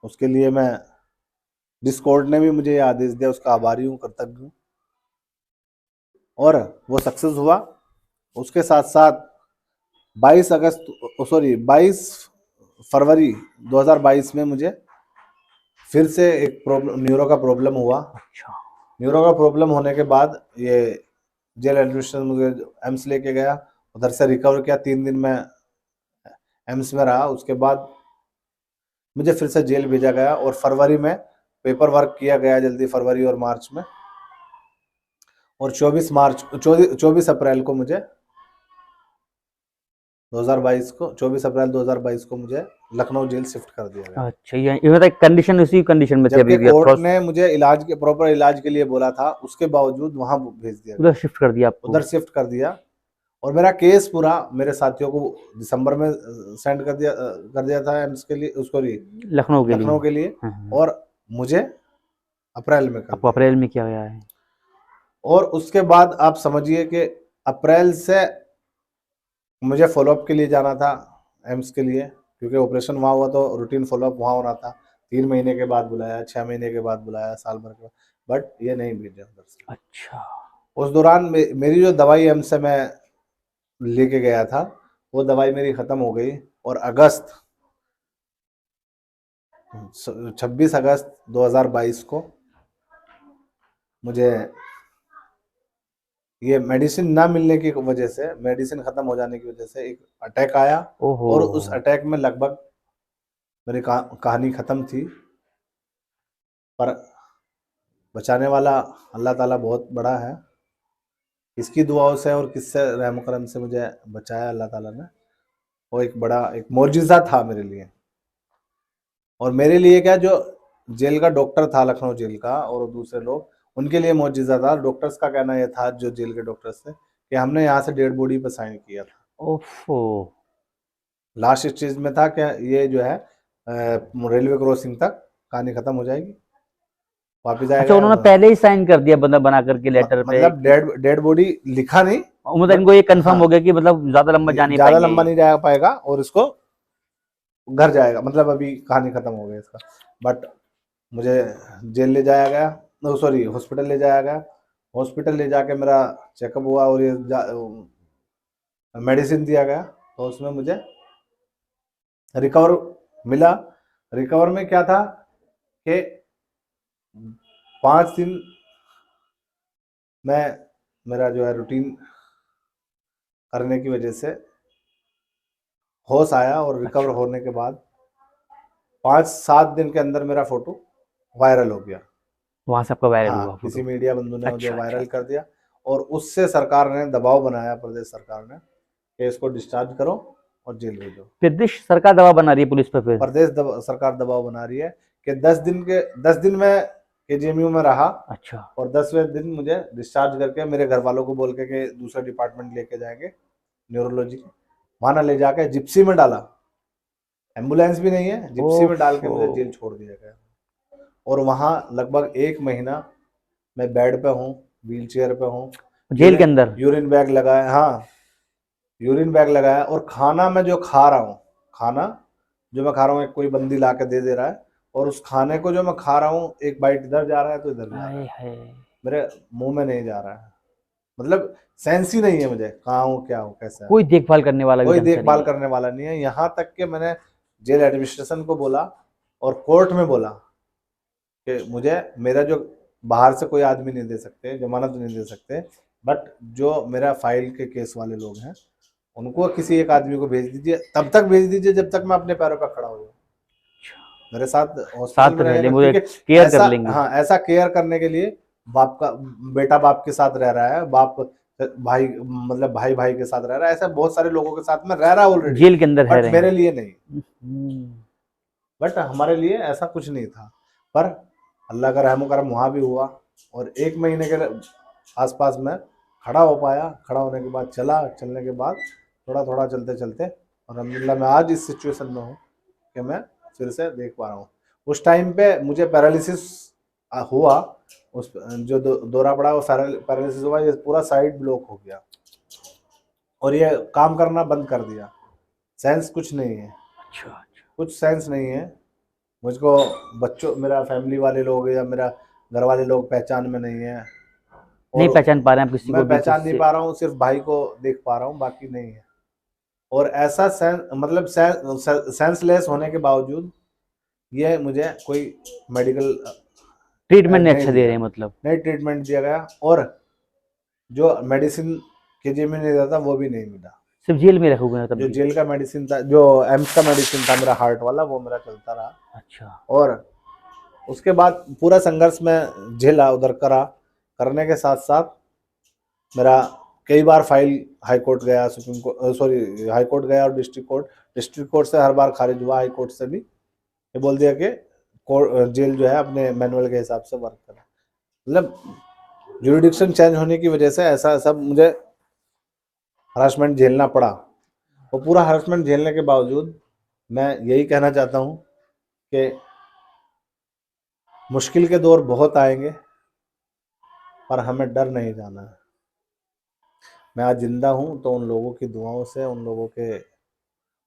उसके लिए मैं, जिस कोर्ट ने भी मुझे ये आदेश दिया उसका आभारी हूँ, कृतज्ञ हूँ। और वो सक्सेस हुआ। उसके साथ साथ 22 फरवरी 2022 में मुझे फिर से एक प्रॉब्लम, न्यूरो का प्रॉब्लम हुआ। अच्छा। न्यूरो का प्रॉब्लम होने के बाद ये जेल एडमिनिस्ट्रेशन मुझे एम्स लेके गया, उधर से रिकवर किया। 3 दिन में एम्स में रहा। उसके बाद मुझे फिर से जेल भेजा गया और फरवरी में पेपर वर्क किया गया जल्दी, फरवरी और मार्च में। और 24 अप्रैल को मुझे 2022 को 24 अप्रैल 2022 को मुझे लखनऊ जेल शिफ्ट कर दिया गया। अच्छा, ये मतलब कंडीशन, उसी कंडीशन में थे जबकि अभी भी, कोर्ट थोड़ा ने मुझे इलाज के, प्रॉपर इलाज के लिए बोला था, उसके बावजूद वहां भेज दिया उधर गया, शिफ्ट कर दिया आपको। उधर शिफ्ट कर दिया। और मेरा केस पूरा मेरे साथियों को दिसंबर में सेंड कर दिया था एम्स के लिए, उसको लखनऊ के लिए। लखनऊ के लिए। हाँ। और मुझे अप्रैल में कर आपको दिया अप्रैल गया। में किया गया है। और उसके बाद आप समझिए कि अप्रैल से मुझे फॉलोअप के लिए जाना था एम्स के लिए, क्योंकि ऑपरेशन वहाँ हुआ तो रूटीन फॉलोअप वहाँ होना था। 3 महीने के बाद बुलाया, 6 महीने के बाद बुलाया, साल भर के बाद, बट ये नहीं भेजा उधर से। अच्छा। उस दौरान मेरी जो दवाई एम्स से मैं लेके गया था, वो दवाई मेरी खत्म हो गई। और 26 अगस्त 2022 को मुझे ये मेडिसिन ना मिलने की वजह से, मेडिसिन खत्म हो जाने की वजह से एक अटैक आया। ओहो। और उस अटैक में लगभग मेरी कहानी खत्म थी। पर बचाने वाला अल्लाह ताला बहुत बड़ा है। किसकी दुआओं से और किससे रहम करम से मुझे बचाया अल्लाह ताला ने, वो एक बड़ा, एक मौजिज़ा था मेरे लिए। और मेरे लिए क्या, जो जेल का डॉक्टर था लखनऊ जेल का और दूसरे लोग, उनके लिए मौजिज़ा था। डॉक्टर्स का कहना यह था, जो जेल के डॉक्टर्स थे, कि हमने यहाँ से डेड बॉडी पर साइन किया था। ओफो। लास्ट स्टेज में था क्या, ये जो है रेलवे क्रॉसिंग तक कहानी खत्म हो जाएगी, वापिस अच्छा, आएगा। उन्होंने पहले ही साइन कर दिया, बंदा बना करके लेटर पे मतलब डेड बॉडी लिखा नहीं, मतलब बट इनको ये कंफर्म हाँ, हो गया कि मतलब ज्यादा लंबा जा नहीं ज्यादा पाएंगे लंबा ये। नहीं जा पाएगा और इसको घर जाएगा, मतलब अभी कहानी खत्म हो गई इसका। बट मुझे जेल ले जाया गया, सॉरी हॉस्पिटल ले जाया गया। हॉस्पिटल ले जाके मेरा चेकअप हुआ और ये मेडिसिन दिया गया, तो उसमें मुझे रिकवर मिला। रिकवर में क्या था कि 5 दिन में मेरा जो है रूटीन करने की वजह से होश आया और रिकवर अच्छा। होने के बाद 5-7 दिन के अंदर मेरा फोटो वायरल हो गया। वहां से आपका वायरल हाँ, हुआ किसी फोटो। मीडिया बंधु ने मुझे अच्छा वायरल अच्छा। कर दिया और उससे सरकार ने दबाव बनाया, प्रदेश सरकार ने, कि इसको डिस्चार्ज करो और जेल भेजो। प्रदेश सरकार दबाव बना रही है पुलिस पर फिर? सरकार दबाव बना रही है कि 10 दिन में केजीएमयू में रहा अच्छा। और 10वें दिन मुझे डिस्चार्ज करके मेरे घर वालों को बोल के कि दूसरे डिपार्टमेंट लेके जाएंगे न्यूरोलॉजी, वहां ना ले जाके जिप्सी में डाला। एम्बुलेंस भी नहीं है, जिप्सी में डाल के मुझे जेल छोड़ दिया गया। और वहां लगभग 1 महीना मैं बेड पे हूँ, व्हील चेयर पे हूँ। जेल के अंदर? यूरिन बैग लगाया, हाँ, यूरिन बैग लगाया। और खाना मैं जो खा रहा हूँ, खाना जो मैं खा रहा हूँ, एक कोई बंदी ला के दे रहा है, और उस खाने को जो मैं खा रहा हूँ, एक बाइट इधर जा रहा है तो इधर जा रहा है, मेरे मुंह में नहीं जा रहा है। मतलब सेंस ही नहीं है मुझे, कहाँ हूँ, क्या हूँ, कैसा है। कोई देखभाल करने वाला भी कोई ढंग से नहीं देखभाल है। करने वाला नहीं है। यहाँ तक कि मैंने जेल एडमिनिस्ट्रेशन को बोला और कोर्ट में बोला कि मुझे मेरा जो बाहर से कोई आदमी नहीं दे सकते, जमानत नहीं दे सकते, बट जो मेरा फाइल के केस वाले लोग हैं उनको किसी एक आदमी को भेज दीजिए, तब तक भेज दीजिए जब तक मैं अपने पैरों पर खड़ा हो जाऊं। मेरे साथ हॉस्पिटल साथ में रह ले, रहेगा, मुझे क्योंकि केयर कर ऐसा, लेंगे। हाँ, ऐसा केयर करने के लिए बाप का बेटा बाप के साथ रह रहा है, बाप भाई, मतलब भाई भाई के साथ रह रहा है, ऐसा बहुत सारे लोगों के साथ में रह रहा है ऑलरेडी, जेल के अंदर है बट रहे मेरे हैं। लिए नहीं। बट हमारे लिए ऐसा कुछ नहीं था, पर अल्लाह का रहम करम वहाँ भी हुआ और 1 महीने के आसपास में खड़ा हो पाया। खड़ा होने के बाद चलने के बाद थोड़ा थोड़ा चलते चलते और अल्हम्दुलिल्लाह मैं आज इस सिचुएशन में हूँ कि मैं फिर से देख पा रहा हूँ। उस टाइम पे मुझे पैरालिसिस हुआ, उस जो दौरा पड़ा वो पैरालिसिस हुआ, ये पूरा साइड ब्लॉक हो गया और ये काम करना बंद कर दिया। सेंस कुछ नहीं है, अच्छा, कुछ सेंस नहीं है मुझको। बच्चों, मेरा फैमिली वाले लोग या मेरा घर वाले लोग पहचान में नहीं है, नहीं और पहचान पा रहे हैं आप किसी को मैं भी पहचान नहीं जिससे? पा रहा हूँ, सिर्फ भाई को देख पा रहा हूँ, बाकी नहीं है। और ऐसा मतलब सेंसलेस होने के बावजूद ये मुझे कोई मेडिकल ट्रीटमेंट नहीं नहीं अच्छा दे रहे दिया, हैं मतलब? नहीं ट्रीटमेंट दिया गया, और जो मेडिसिन केजीएम में नहीं दिया था वो भी नहीं मिला। सिर्फ जेल में रखोगे ना तब जो भी? जेल का मेडिसिन था, जो एम्स का मेडिसिन था मेरा हार्ट वाला, वो मेरा चलता रहा। अच्छा। और उसके बाद पूरा संघर्ष में झेला, उधर करने के साथ साथ मेरा कई बार फाइल हाई कोर्ट गया, supreme court, sorry, high court गया और डिस्ट्रिक्ट कोर्ट से हर बार खारिज हुआ, हाई कोर्ट से भी ये बोल दिया कि जेल जो है अपने मैनुअल के हिसाब से वर्क करे। मतलब जुरिडिक्शन चेंज होने की वजह से ऐसा सब मुझे हरासमेंट झेलना पड़ा। और पूरा हरासमेंट झेलने के बावजूद मैं यही कहना चाहता हूँ कि मुश्किल के दौर बहुत आएंगे, पर हमें डर नहीं जाना है। मैं आज जिंदा हूँ तो उन लोगों की दुआओं से, उन लोगों के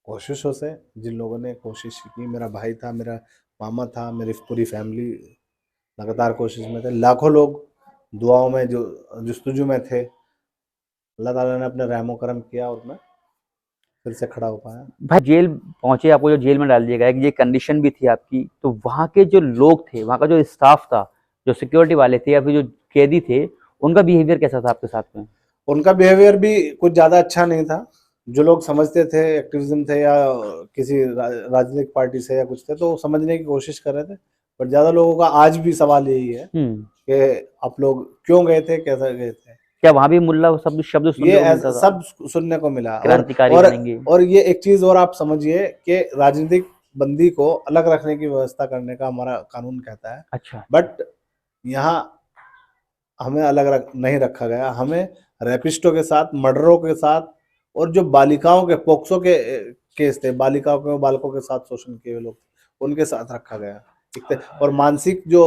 कोशिशों से, जिन लोगों ने कोशिश की। मेरा भाई था, मेरा मामा था, मेरी पूरी फैमिली लगातार कोशिश में थे, लाखों लोग दुआओं में जो जुस्तजू में थे। अल्लाह ताला ने अपने रहमो करम किया और मैं फिर से खड़ा हो पाया। भाई जेल पहुंचे, आपको जो जेल में डाल दिया गया, ये कंडीशन भी थी आपकी, तो वहाँ के जो लोग थे, वहाँ का जो स्टाफ था, जो सिक्योरिटी वाले थे या फिर जो कैदी थे, उनका बिहेवियर कैसा था आपके साथ में? उनका बिहेवियर भी कुछ ज़्यादा अच्छा नहीं था। जो लोग समझते थे, एक्टिविज्म थे या किसी राजनीतिक पार्टी से या कुछ थे, तो समझने की कोशिश कर रहे थे। पर ज़्यादा लोगों का आज भी सवाल यही है कि आप लोग क्यों गए थे, कैसे गए थे। क्या वहाँ भी मुल्ला शब्द सुनने ये को मिलता था? सब सुनने को मिला। क्रांतिकारी बनेंगे। और ये एक चीज और आप समझिए कि राजनीतिक बंदी को अलग रखने की व्यवस्था करने का हमारा कानून कहता है। अच्छा। बट यहाँ हमें अलग नहीं रखा गया। हमें रेपिस्टों के साथ, मर्डरों के साथ, और जो बालिकाओं के पोक्सो के केस थे, बालिकाओं के, बालकों के साथ शोषण किए हुए लोग, उनके साथ रखा गया। और मानसिक जो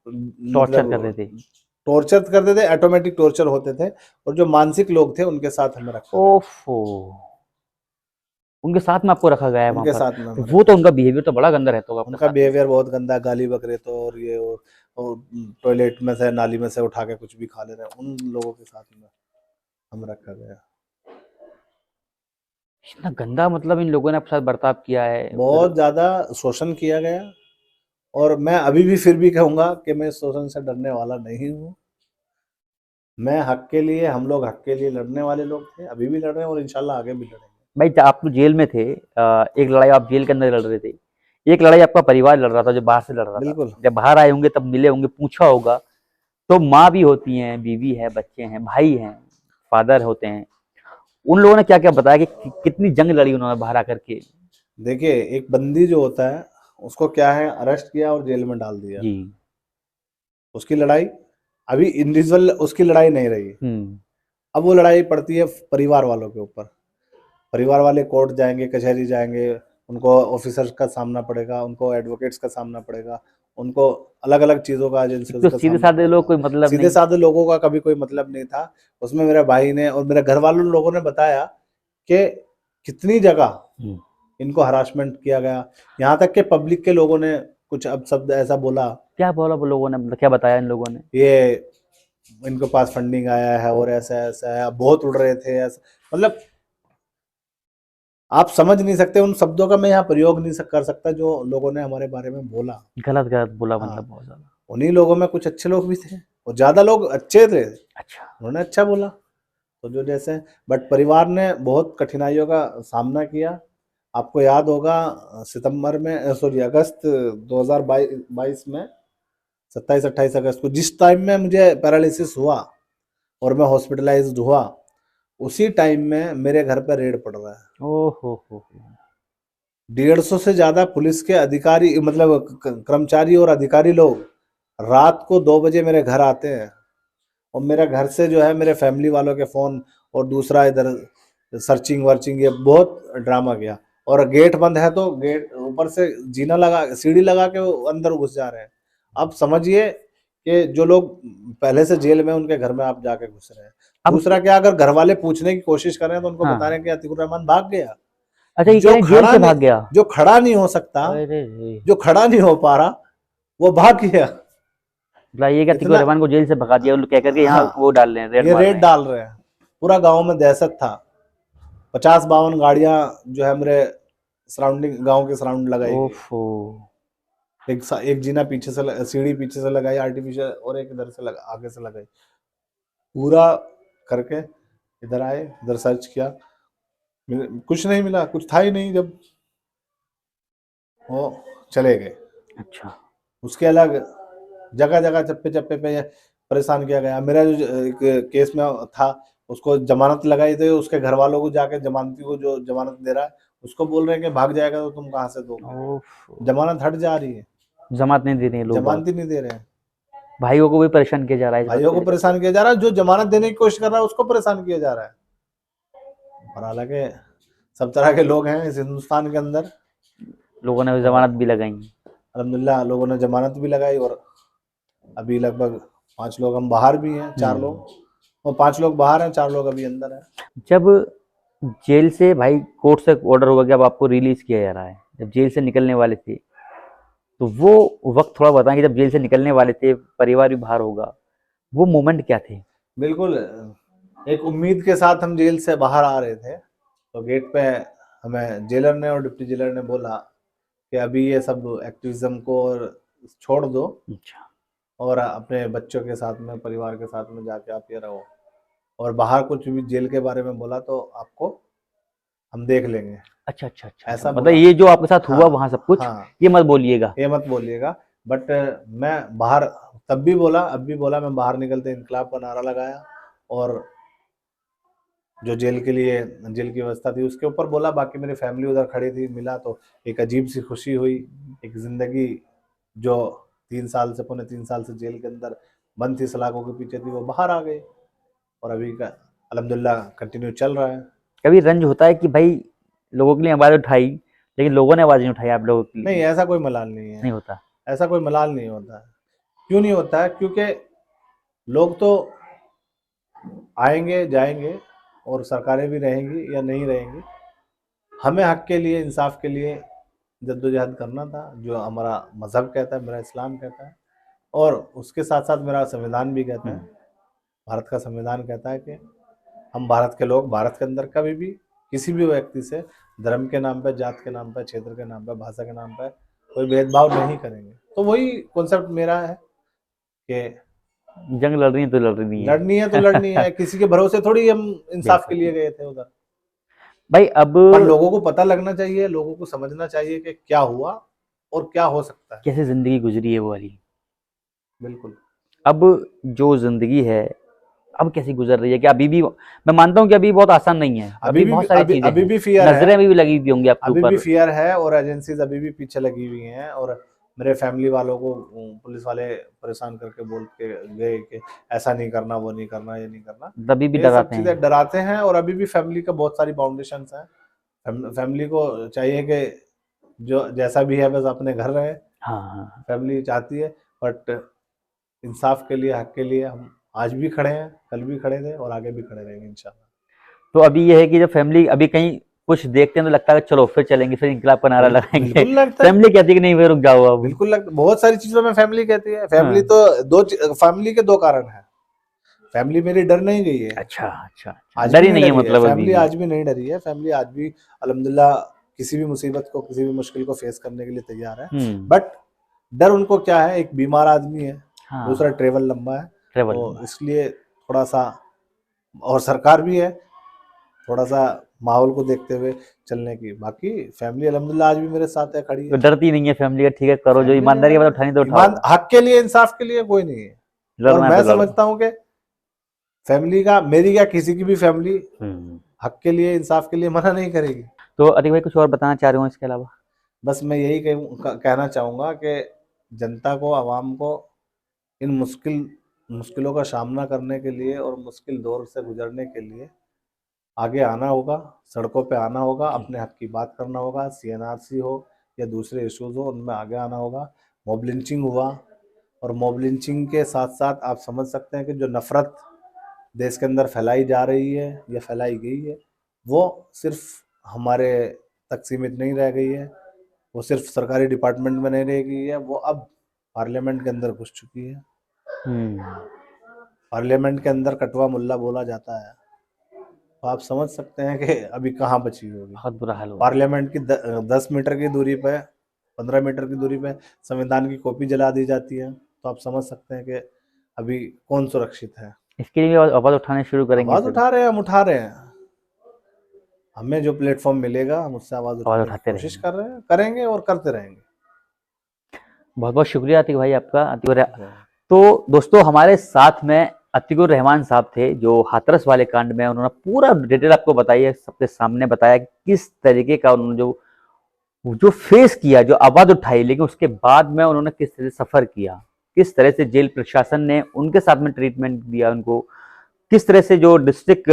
टॉर्चर कर रहे मतलब थे। टॉर्चर करते थे, ऑटोमेटिक टॉर्चर होते थे, और जो मानसिक लोग थे उनके साथ हमें रखा गया। ओफो, उनके साथ में आपको रखा गया है वहां उनके पर? साथ में तो वो तो उनका बिहेवियर तो बड़ा गंदा रहता होगा आपके उनका साथ में। बिहेवियर बहुत गंदा, गाली बकरे तो, और ये और टॉयलेट में से, नाली में से उठा के कुछ भी खा ले रहे हैं, उन लोगों के साथ में हम रखा गया। इतना गंदा मतलब इन लोगों ने आपके साथ बर्ताव किया है? बहुत ज्यादा शोषण किया गया, और मैं अभी भी फिर भी कहूंगा कि मैं शोषण से डरने वाला नहीं हूँ। मैं हक के लिए, हम लोग हक के लिए लड़ने वाले लोग थे, अभी भी लड़ रहे हैं और इंशाल्लाह आगे भी लड़ेंगे। भाई आप तो जेल में थे, एक लड़ाई आप जेल के अंदर लड़ रहे थे, एक लड़ाई आपका परिवार लड़ रहा था, जो बाहर से लड़ रहा था। बिल्कुल। जब बाहर आए होंगे तब मिले होंगे, पूछा होगा, तो माँ भी होती हैं, बीवी है, बच्चे हैं, भाई हैं, फादर होते हैं, उन लोगों ने क्या क्या बताया कि कितनी जंग लड़ी उन्होंने बाहर आकर के? देखिए, एक बंदी जो होता है उसको क्या है, अरेस्ट किया और जेल में डाल दिया। जी। उसकी लड़ाई अभी इंडिविजुअल उसकी लड़ाई नहीं रही, अब वो लड़ाई पड़ती है परिवार वालों के ऊपर। परिवार वाले कोर्ट जाएंगे, कचहरी जाएंगे, उनको ऑफिसर्स का सामना पड़ेगा, उनको एडवोकेट्स का सामना पड़ेगा, उनको अलग अलग चीजों का एजेंसीज तो का सीधे सामना साधे लोग पड़ेगा। कोई मतलब सीधे नहीं। साधे लोगों का कभी कोई मतलब नहीं था। उसमें मेरे भाई ने और मेरे घर वालों लोगों ने बताया कि कितनी जगह इनको हरासमेंट किया गया, यहाँ तक कि पब्लिक के लोगों ने कुछ अब शब्द ऐसा बोला। क्या बोला वो लोगों ने, मतलब क्या बताया इन लोगों ने? ये इनके पास फंडिंग आया है और ऐसा ऐसा है, बहुत उड़ रहे थे, ऐसा मतलब आप समझ नहीं सकते। उन शब्दों का मैं यहाँ प्रयोग नहीं कर सकता जो लोगों ने हमारे बारे में बोला। गलत गलत बोला, हाँ, मतलब बहुत ज्यादा। उन्हीं लोगों में कुछ अच्छे लोग भी थे और ज्यादा लोग अच्छे थे, अच्छा। उन्होंने अच्छा बोला। तो जो जैसे, बट परिवार ने बहुत कठिनाइयों का सामना किया। आपको याद होगा सितंबर में, सॉरी अगस्त 2022 में, 27-28 अगस्त को, जिस टाइम में मुझे पैरालिसिस हुआ और मैं हॉस्पिटलाइज्ड हुआ, उसी टाइम में मेरे घर पर रेड पड़ रहा है। ओहो हो। 150 से ज्यादा पुलिस के अधिकारी, मतलब कर्मचारी और अधिकारी लोग रात को 2 बजे मेरे घर आते हैं और मेरे घर से जो है मेरे फैमिली वालों के फोन और दूसरा इधर सर्चिंग वर्चिंग, ये बहुत ड्रामा किया। और गेट बंद है तो गेट ऊपर से जीना लगा, सीढ़ी लगा के वो अंदर घुस जा रहे हैं। अब समझिए कि जो लोग पहले से जेल में, उनके घर में आप जाके घुस रहे हैं। अब दूसरा क्या, अगर घर वाले पूछने की कोशिश कर रहे हैं तो उनको हाँ। बता रहे हैं कि अतीकुर रहमान भाग गया। अच्छा, ये कह जो रहे हैं जेल खड़ा से नहीं, भाग गया? जो खड़ा नहीं हो सकता, अरे रे। जो खड़ा नहीं हो पा रहा, वो भाग गया। मतलब ये क्या, अतीकुर इतना, रहमान को जेल से भगा दिया कह करके यहाँ हाँ, वो डाल रहे हैं, रेड ये मार रेड रहे हैं? डाल रहे हैं। पूरा गांव में दहशत था। 50-52 गाड़ियां जो है मेरे सराउंडिंग, गांव के सराउंड लगाई गई। ओफो। एक जीना पीछे से, सीढ़ी पीछे से लगाई आर्टिफिशियल, और एक इधर से लगा, आगे से लगाई। पूरा करके इधर आए, इधर सर्च किया, कुछ नहीं मिला, कुछ था ही नहीं। जब वो चले गए, अच्छा। उसके अलग जगह जगह चप्पे चप्पे पे परेशान किया गया। मेरा जो एक केस में था, उसको जमानत लगाई थी, उसके घर वालों को जाके, जमानती को जो जमानत दे रहा है, उसको बोल रहे हैं कि भाग जाएगा तो तुम कहाँ से दोगे, ओफो। जमानत हट जा रही है, जमानत नहीं दे रहे हैं लोग बाग। जमानत ही नहीं दे रहे हैं। भाइयों को भी परेशान किया जा रहा है इस बात भाइयों को को लेकर? परेशान किया जा रहा है, जो जमानत देने की कोशिश कर रहा है उसको परेशान किया जा रहा है। और हालांकि सब तरह के लोग हैं इस हिंदुस्तान के अंदर। लोगों ने और जमानत भी लगाई। अल्हम्दुलिल्लाह लोगों ने जमानत भी लगाई, और अभी लगभग 5 लोग हम बाहर भी हैं, 4 लोग, और 5 लोग बाहर हैं, 4 लोग अभी अंदर हैं। जब जेल से भाई कोर्ट से ऑर्डर हुआ कि अब आपको रिलीज किया जा रहा है, जब जेल से निकलने वाले थे, तो वो वक्त थोड़ा बताएं कि जब जेल से निकलने वाले थे, परिवार भी बाहर होगा, वो मोमेंट क्या थे? बिल्कुल, एक उम्मीद के साथ हम जेल से बाहर आ रहे थे, तो गेट पे हमें जेलर ने और डिप्टी जेलर ने बोला कि अभी ये सब एक्टिविज्म को और छोड़ दो, अच्छा। और अपने बच्चों के साथ में, परिवार के साथ में जाके आप ये रहो, और बाहर कुछ भी जेल के बारे में बोला तो आपको हम देख लेंगे, अच्छा अच्छा अच्छा, ऐसा मतलब बोला। ये जो आपके साथ हुआ हाँ, वहां सब कुछ, हाँ, ये मत बोलिएगा। ये मत बोलिएगा। बट मैं बाहर तब भी बोला, अब भी बोला, मैं बाहर निकलते इनकलाब का नारा लगाया, और जो जेल के लिए, जेल की व्यवस्था थी उसके ऊपर बोला। बाकी मेरी फैमिली उधर खड़ी थी, मिला तो एक अजीब सी खुशी हुई। एक जिंदगी जो 3 साल से, पौने 3 साल से जेल के अंदर बंद थी, सलाखों के पीछे थी, वो बाहर आ गई, और अभी का अल्हम्दुलिल्लाह कंटिन्यू चल रहा है। कभी रंज होता है कि भाई लोगों के लिए आवाज उठाई, लेकिन लोगों ने आवाज नहीं उठाई आप लोगों के नहीं, लिए? ऐसा कोई मलाल नहीं है, नहीं होता? ऐसा कोई मलाल नहीं होता है। क्यों नहीं होता है? क्योंकि लोग तो आएंगे जाएंगे, और सरकारें भी रहेंगी या नहीं रहेंगी, हमें हक के लिए, इंसाफ के लिए जद्दोजहद करना था, जो हमारा मजहब कहता है, मेरा इस्लाम कहता है, और उसके साथ साथ मेरा संविधान भी कहता है। भारत का संविधान कहता है कि हम भारत के लोग, भारत के अंदर कभी भी किसी भी व्यक्ति से धर्म के नाम पर, जात के नाम पर, क्षेत्र के नाम पर, भाषा के नाम पर कोई भेदभाव नहीं करेंगे। तो वही कॉन्सेप्ट मेरा है कि जंग लड़ रही है तो लड़ रही है। लड़नी है तो लड़नी है, किसी के भरोसे थोड़ी हम इंसाफ के लिए गए थे उधर। भाई अब पर लोगों को पता लगना चाहिए, लोगों को समझना चाहिए कि क्या हुआ, और क्या हो सकता है। कैसे जिंदगी गुजरी है वो वाली। बिल्कुल। अब जो जिंदगी है अब कैसी गुजर रही है, कि अभी भी मैं मानता हूँ कि अभी बहुत आसान नहीं है, अभी बहुत सारी चीजें अभी हैं, भी फियर नजरें है, अभी भी लगी हुई होंगी आपके अभी भी ऊपर। फियर है, और एजेंसीज अभी भी पीछे लगी हुई हैं, और मेरे फैमिली वालों को पुलिस वाले परेशान करके बोल के गए कि ऐसा नहीं करना, वो नहीं करना, ये नहीं करना, अभी भी ये सब डराते हैं। चीजें डराते हैं। और अभी भी फैमिली का बहुत सारी बाउंडेशंस हैं। फैमिली को चाहिए कि जो जैसा भी है बस अपने घर रहे। हाँ हाँ। फैमिली चाहती है, बट इंसाफ के लिए, हक के लिए हम आज भी खड़े हैं, कल भी खड़े थे और आगे भी खड़े रहेंगे इंशाल्लाह। तो अभी ये है कि जब फैमिली अभी कहीं कुछ देखते हैं तो लगता है चलो फिर चलेंगे, फिर इंकलाब का नारा लगाएंगे। बिल्कुल लगता है, फैमिली कहती है कि नहीं, फिर रुक जाओ अब। बिल्कुल लगता, बहुत सारी चीजों में फैमिली कहती है। फैमिली हाँ। तो फैमिली के दो कारण है। फैमिली मेरी डर नहीं गई है, अच्छा अच्छा, आज डर भी ही नहीं नहीं है डरी है। मतलब अभी फैमिली भी। आज भी नहीं डरी है। फैमिली आज भी अल्हम्दुलिल्लाह किसी भी मुसीबत को, किसी भी मुश्किल को फेस करने के लिए तैयार है। बट डर उनको क्या है, एक बीमार आदमी है, हाँ, दूसरा ट्रेवल लंबा है, ट्रेवल तो इसलिए थोड़ा सा, और सरकार भी है, थोड़ा सा माहौल को देखते हुए चलने की। बाकी फैमिली अल्हम्दुलिल्लाह आज भी मेरे साथ है, खड़ी तो है। डरती नहीं है फैमिली का, ठीक है करो, जो फैमिली ईमानदारी की बात उठानी तो उठाओ, ईमान, हक के लिए, इंसाफ के लिए कोई नहीं है। और लड़ना है मैं तो लड़ो। समझता हूँ कि फैमिली का, मेरी क्या किसी की भी फैमिली हम्म। हक के लिए, इंसाफ के लिए मना नहीं करेगी। तो अतिक भाई कुछ और बताना चाह रहे हो इसके अलावा? बस मैं यही कहना चाहूँगा कि जनता को, आवाम को इन मुश्किलों का सामना करने के लिए और मुश्किल दौर से गुजरने के लिए आगे आना होगा, सड़कों पे आना होगा, अपने हक की बात करना होगा। सीएनआरसी हो या दूसरे इश्यूज हो, उनमें आगे आना होगा। मॉब लिंचिंग हुआ, और मॉब लिंचिंग के साथ साथ आप समझ सकते हैं कि जो नफरत देश के अंदर फैलाई जा रही है या फैलाई गई है, वो सिर्फ हमारे तक सीमित नहीं रह गई है, वो सिर्फ सरकारी डिपार्टमेंट में नहीं रह गई है, वो अब पार्लियामेंट के अंदर घुस चुकी है। पार्लियामेंट के अंदर कटवा मुल्ला बोला जाता है, तो आप समझ सकते हैं कि अभी कहाँ बची होगी। बहुत बुरा हाल हुआ। पार्लियामेंट की 10 मीटर की दूरी पे, 15 मीटर की दूरी पे संविधान की कॉपी जला दी जाती है, तो आप समझ सकते हैं कि अभी कौन सुरक्षित है। इसके लिए आवाज उठाने शुरू करेंगे, आवाज उठा रहे हैं, हम उठा रहे हैं। हमें जो प्लेटफॉर्म मिलेगा हम उससे आवाज उठाने की उठाते कोशिश रहेंगे। कर रहे हैं, करेंगे और करते रहेंगे। बहुत बहुत शुक्रिया अतिक भाई आपका। तो दोस्तों हमारे साथ में अतिकुर रहमान साहब थे, जो हाथरस वाले कांड में उन्होंने पूरा डिटेल आपको बताई है, सबके सामने बताया कि किस तरीके का उन्होंने जो फेस किया, जो आवाज उठाई, लेकिन उसके बाद में उन्होंने किस तरह से सफर किया, किस तरह से जेल प्रशासन ने उनके साथ में ट्रीटमेंट दिया उनको, किस तरह से जो डिस्ट्रिक्ट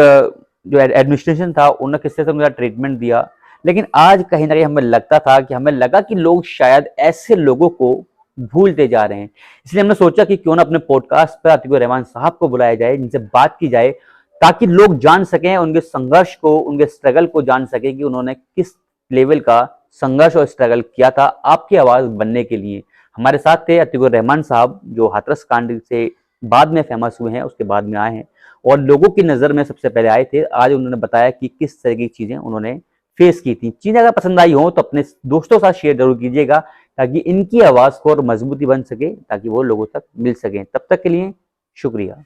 जो एडमिनिस्ट्रेशन था उन्होंने किस तरह से उनका ट्रीटमेंट दिया। लेकिन आज कहीं ना कहीं हमें लगा कि लोग शायद ऐसे लोगों को भूलते जा रहे हैं। इसलिए हमने सोचा कि क्यों ना अपने पॉडकास्ट पर अतिकुर रहमान साहब को बुलाया जाए, जिनसे बात की जाए, ताकि लोग जान सकें उनके संघर्ष को, उनके स्ट्रगल को जान सकें कि उन्होंने किस लेवल का संघर्ष और स्ट्रगल किया था आपकी आवाज बनने के लिए। हमारे साथ थे अतिकुर रहमान साहब, जो हाथरस कांड से बाद में फेमस हुए हैं, उसके बाद में आए हैं और लोगों की नजर में सबसे पहले आए थे। आज उन्होंने बताया कि किस तरह की चीजें उन्होंने फेस की थी। चीजें अगर पसंद आई हो तो अपने दोस्तों के साथ शेयर जरूर कीजिएगा, ताकि इनकी आवाज को और मजबूती बन सके, ताकि वो लोगों तक मिल सके। तब तक के लिए शुक्रिया।